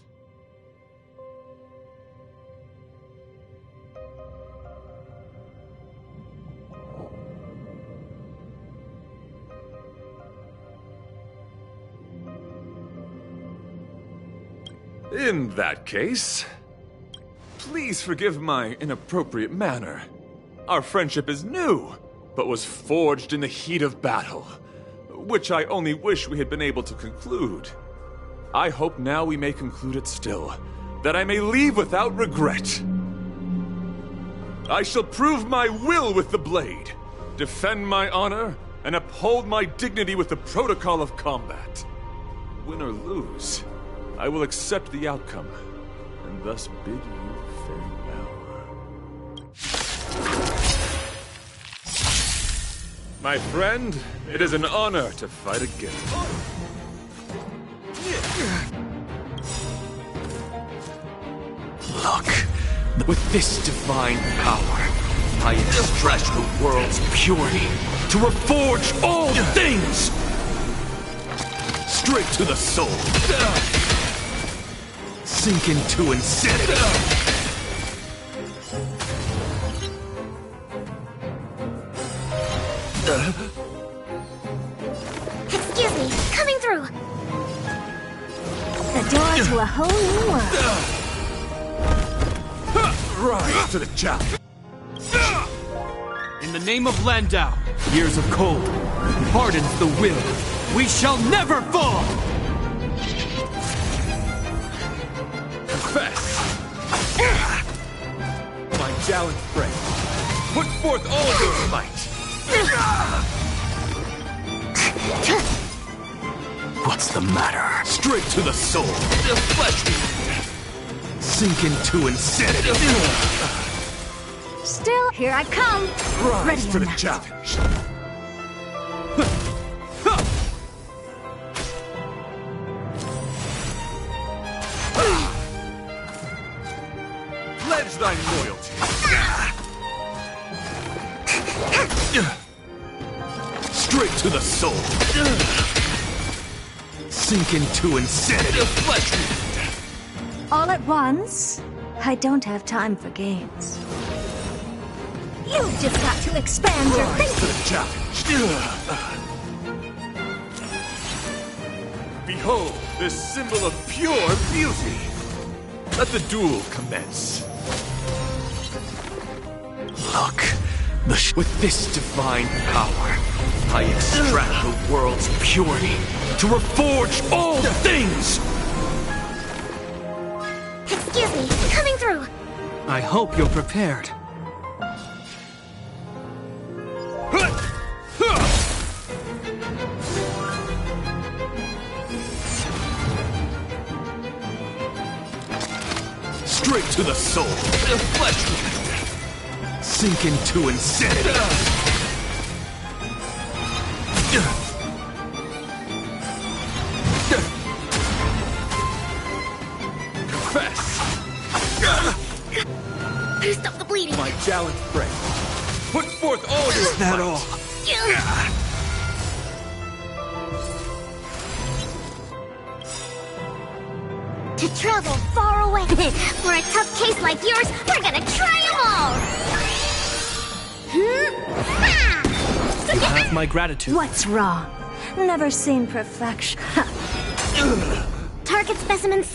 In that case, please forgive my inappropriate manner. Our friendship is new, but was forged in the heat of battle, which I only wish we had been able to conclude. I hope now we may conclude it still, that I may leave without regret. I shall prove my will with the blade, defend my honor, and uphold my dignity with the protocol of combat. Win or lose, I will accept the outcome, and thus bid you farewell. My friend, it is an honor to fight against you. Look, with this divine power, I extract the world's purity to reforge all things! Straight to the soul. Sink into insanity. Excuse me, coming through. The door to a whole new world. Rise to the challenge. In the name of Landau, years of cold, hardens the will. We shall never fall! Confess! My gallant friend, put forth all your might! What's the matter? Straight to the soul. The flesh wound. Sink into insanity. Still, here I come. Rise Ready to or the not. challenge! Pledge thy loyalty! Straight to the soul. Sink into insanity. The flesh wound. All at once? I don't have time for games. You've just got to expand your Rise to thinking. the challenge! Behold, this symbol of pure beauty! Let the duel commence. Look, with this divine power, I extract the world's purity to reforge all things! Excuse me, coming through. I hope you're prepared. Straight to the soul. The flesh wound. Sink into insanity. Confess! Stop the bleeding. My gallant friend, put forth all your Is that might. all? To travel far away. For a tough case like yours, we're gonna try them all. You have my gratitude. What's wrong? Never seen perfection. Target specimens.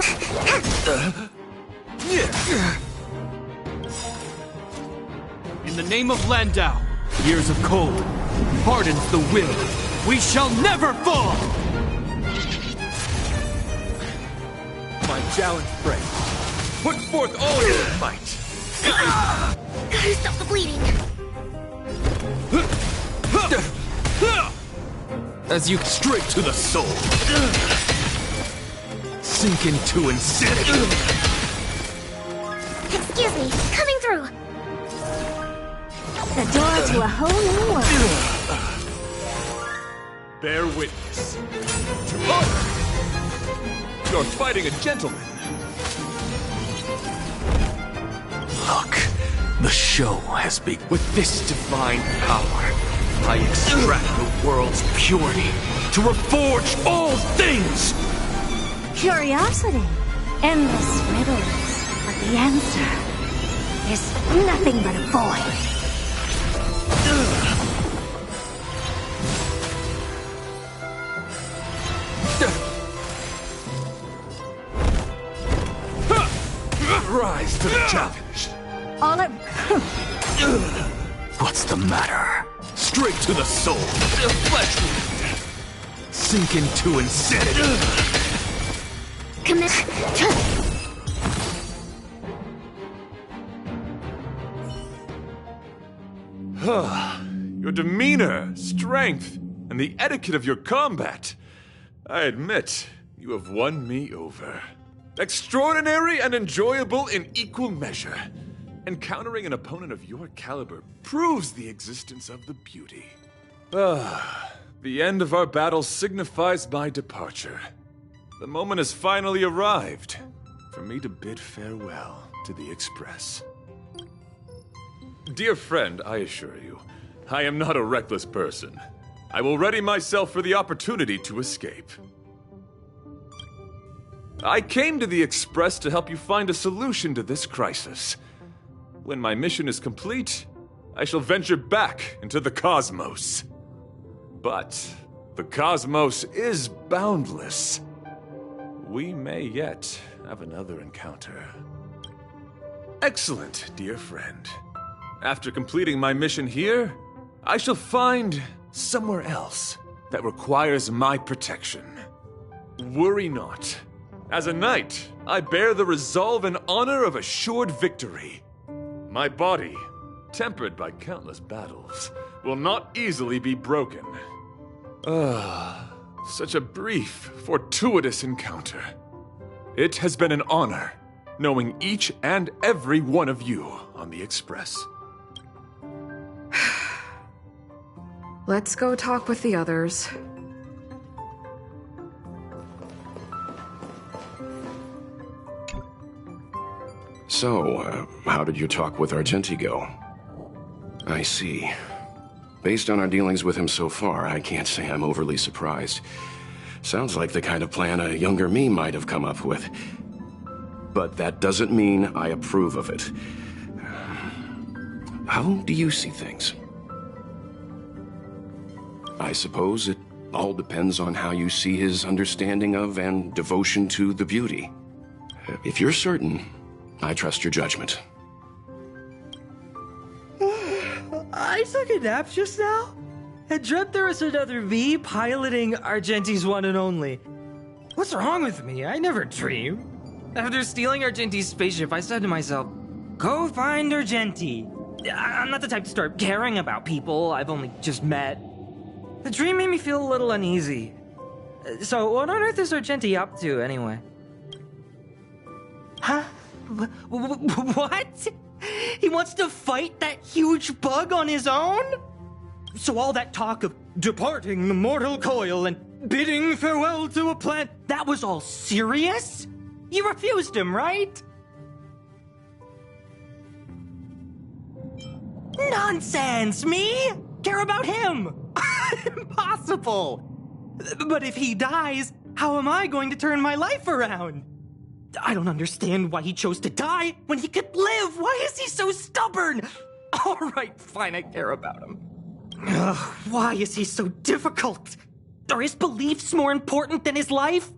In the name of Landau, years of cold, hardens the will. We shall never fall! My gallant friend, put forth all your might. Stop the bleeding. As you straight to the soul. Sink into insanity. Excuse me, coming through. The door to a whole new world. Bear witness to honor. You're fighting a gentleman. Look, the show has begun. With this divine power, I extract the world's purity to reforge all things! Curiosity. Endless riddles. But the answer is nothing but a void. Rise to the challenge. All at... What's the matter? Straight to the soul. The flesh wound. Sink into insanity. Commit. Your demeanor, strength, and the etiquette of your combat. I admit, you have won me over. Extraordinary and enjoyable in equal measure. Encountering an opponent of your caliber proves the existence of the beauty. The end of our battle signifies my departure. The moment has finally arrived for me to bid farewell to the Express. Dear friend, I assure you, I am not a reckless person. I will ready myself for the opportunity to escape. I came to the Express to help you find a solution to this crisis. When my mission is complete, I shall venture back into the cosmos. But the cosmos is boundless. We may yet have another encounter. Excellent, dear friend. After completing my mission here, I shall find somewhere else that requires my protection. Worry not. As a knight, I bear the resolve and honor of assured victory. My body, tempered by countless battles, will not easily be broken. Such a brief, fortuitous encounter. It has been an honor knowing each and every one of you on the Express. Let's go talk with the others. So, how did your talk with Argenti go? I see. Based on our dealings with him so far, I can't say I'm overly surprised. Sounds like the kind of plan a younger me might have come up with. But that doesn't mean I approve of it. How do you see things? I suppose it all depends on how you see his understanding of and devotion to the beauty. If you're certain, I trust your judgment. I took a nap just now and dreamt there was another me piloting Argenti's one and only. What's wrong with me? I never dream. After stealing Argenti's spaceship, I said to myself, go find Argenti. I'm not the type to start caring about people I've only just met. The dream made me feel a little uneasy. So what on earth is Argenti up to, anyway? Huh? What? He wants to fight that huge bug on his own? So all that talk of departing the mortal coil and bidding farewell to a planet, that was all serious? You refused him, right? Nonsense! Me? Care about him? Impossible! But if he dies, how am I going to turn my life around? I don't understand why he chose to die when he could live. Why is he so stubborn? All right, fine, I care about him. Ugh, why is he so difficult? Are his beliefs more important than his life?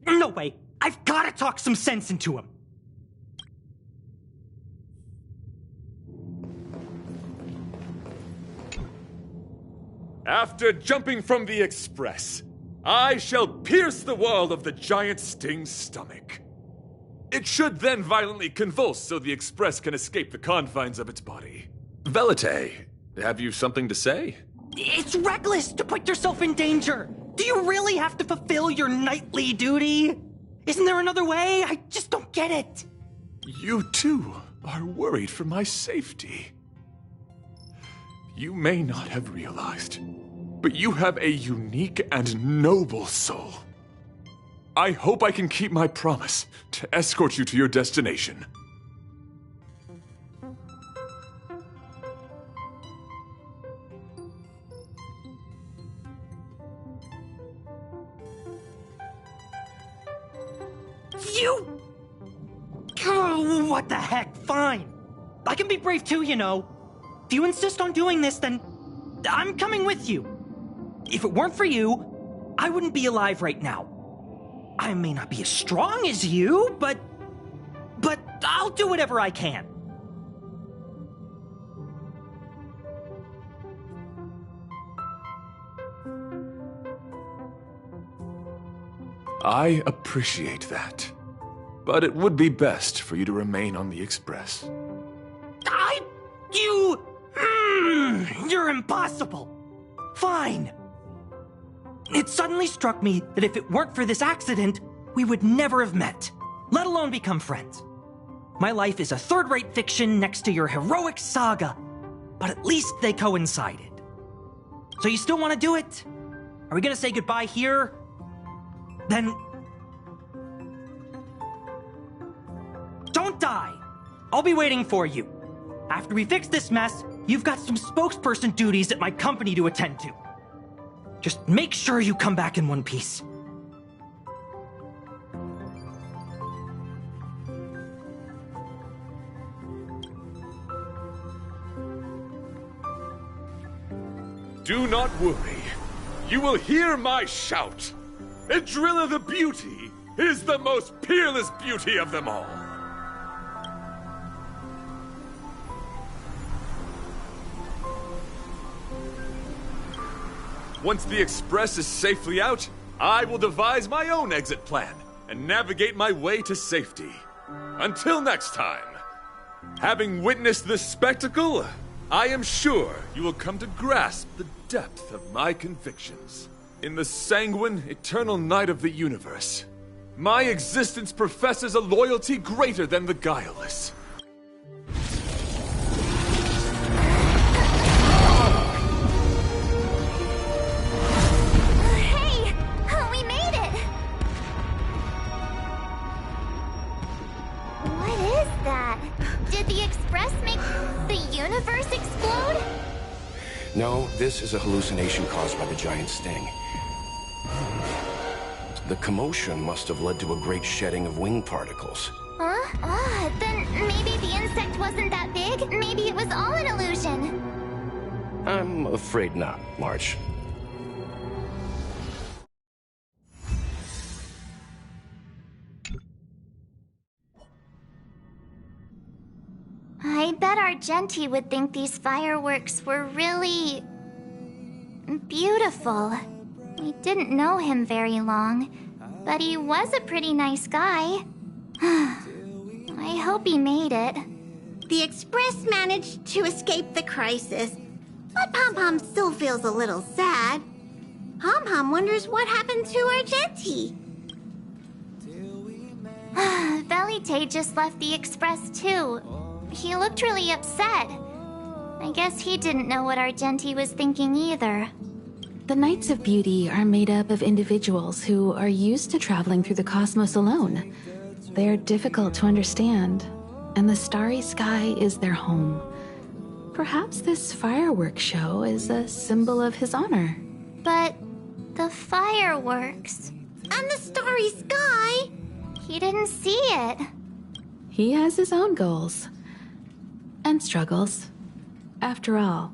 No way. I've got to talk some sense into him. After jumping from the Express, I shall pierce the wall of the giant sting's stomach. It should then violently convulse so the Express can escape the confines of its body. Velite, have you something to say? It's reckless to put yourself in danger. Do you really have to fulfill your knightly duty? Isn't there another way? I just don't get it. You too are worried for my safety. You may not have realized, but you have a unique and noble soul. I hope I can keep my promise to escort you to your destination. You... Oh, what the heck? Fine. I can be brave too, you know. If you insist on doing this, then I'm coming with you. If it weren't for you, I wouldn't be alive right now. I may not be as strong as you, but I'll do whatever I can. I appreciate that, but it would be best for you to remain on the Express. You're impossible! Fine! It suddenly struck me that if it weren't for this accident, we would never have met, let alone become friends. My life is a third-rate fiction next to your heroic saga, but at least they coincided. So you still want to do it? Are we gonna say goodbye here? Then... don't die! I'll be waiting for you. After we fix this mess, you've got some spokesperson duties at my company to attend to. Just make sure you come back in one piece. Do not worry. You will hear my shout. Edrilla the Beauty is the most peerless beauty of them all. Once the Express is safely out, I will devise my own exit plan and navigate my way to safety. Until next time, having witnessed this spectacle, I am sure you will come to grasp the depth of my convictions. In the sanguine, eternal night of the universe, my existence professes a loyalty greater than the guileless. Hey! We made it! What is that? Did the Express make the universe explode? No, this is a hallucination caused by the giant sting. The commotion must have led to a great shedding of wing particles. Huh? Then maybe the insect wasn't that big? Maybe it was all an illusion? I'm afraid not, March. I bet Argenti would think these fireworks were really... beautiful. I didn't know him very long, but he was a pretty nice guy. I hope he made it. The Express managed to escape the crisis, but Pom-Pom still feels a little sad. Pom-Pom wonders what happened to Argenti. Velite just left the Express too. He looked really upset. I guess he didn't know what Argenti was thinking either. The Knights of Beauty are made up of individuals who are used to traveling through the cosmos alone. They are difficult to understand, and the starry sky is their home. Perhaps this fireworks show is a symbol of his honor. But the fireworks... and the starry sky... he didn't see it. He has his own goals. And struggles. After all,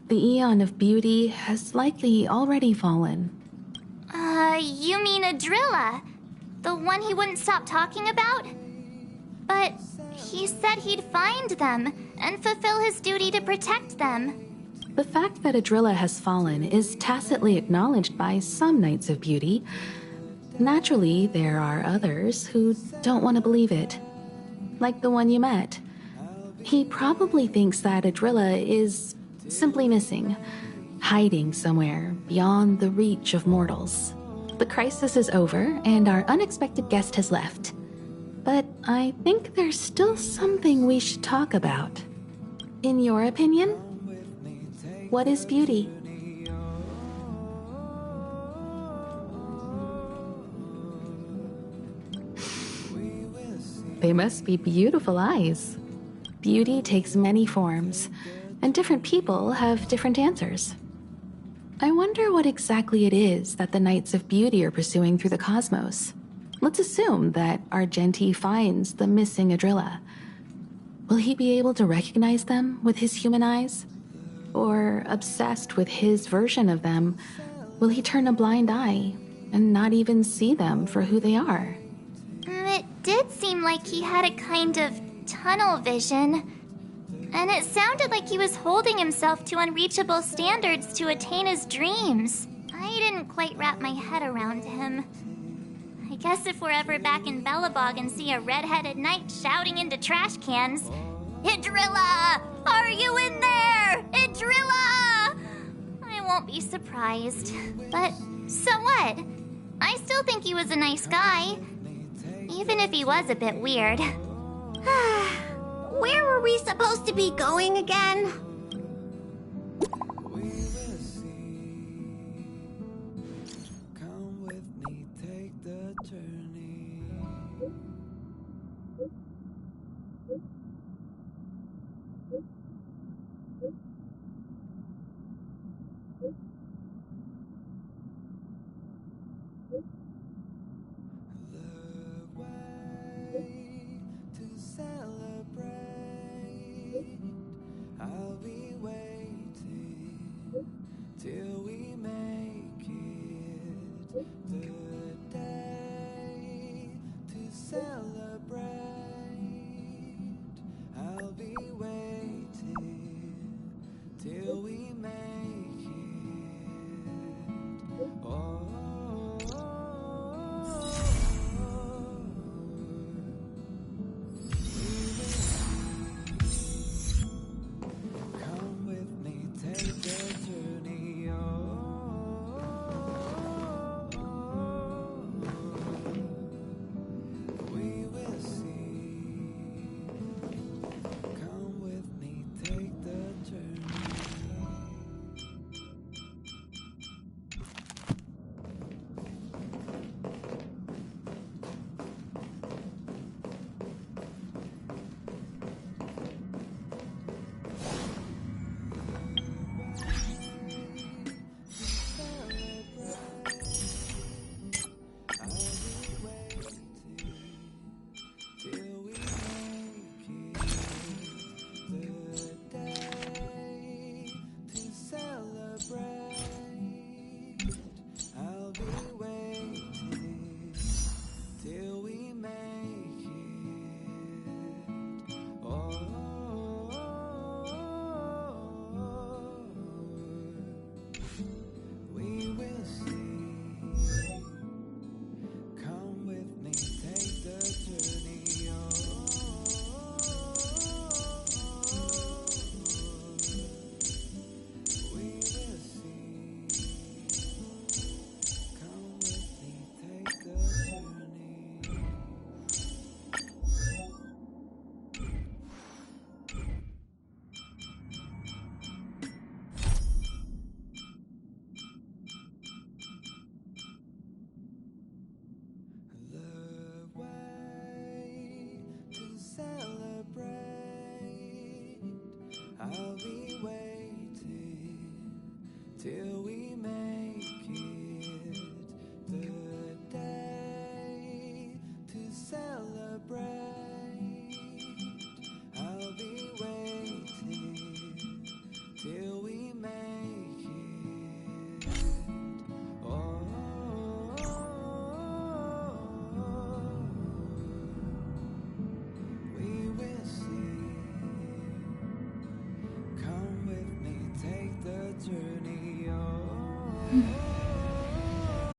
the Eon of Beauty has likely already fallen. You mean Edrilla? The one he wouldn't stop talking about? But he said he'd find them and fulfill his duty to protect them. The fact that Edrilla has fallen is tacitly acknowledged by some Knights of Beauty. Naturally, there are others who don't want to believe it. Like the one you met. He probably thinks that Edrilla is simply missing, hiding somewhere beyond the reach of mortals. The crisis is over, and our unexpected guest has left. But I think there's still something we should talk about. In your opinion, what is beauty? They must be beautiful eyes. Beauty takes many forms, and different people have different answers. I wonder what exactly it is that the Knights of Beauty are pursuing through the cosmos. Let's assume that Argenti finds the missing Edrilla. Will he be able to recognize them with his human eyes? Or, obsessed with his version of them, will he turn a blind eye and not even see them for who they are? It did seem like he had a kind of tunnel vision. And it sounded like he was holding himself to unreachable standards to attain his dreams. I didn't quite wrap my head around him. I guess if we're ever back in Belobog and see a red-headed knight shouting into trash cans, "Edrilla! Are you in there? Drilla! I won't be surprised. But so what? I still think he was a nice guy. Even if he was a bit weird. Where were we supposed to be going again? till we make it the day to celebrate. I'll be waiting till we make it. Oh, we will see. Come with me, take the journey. Oh.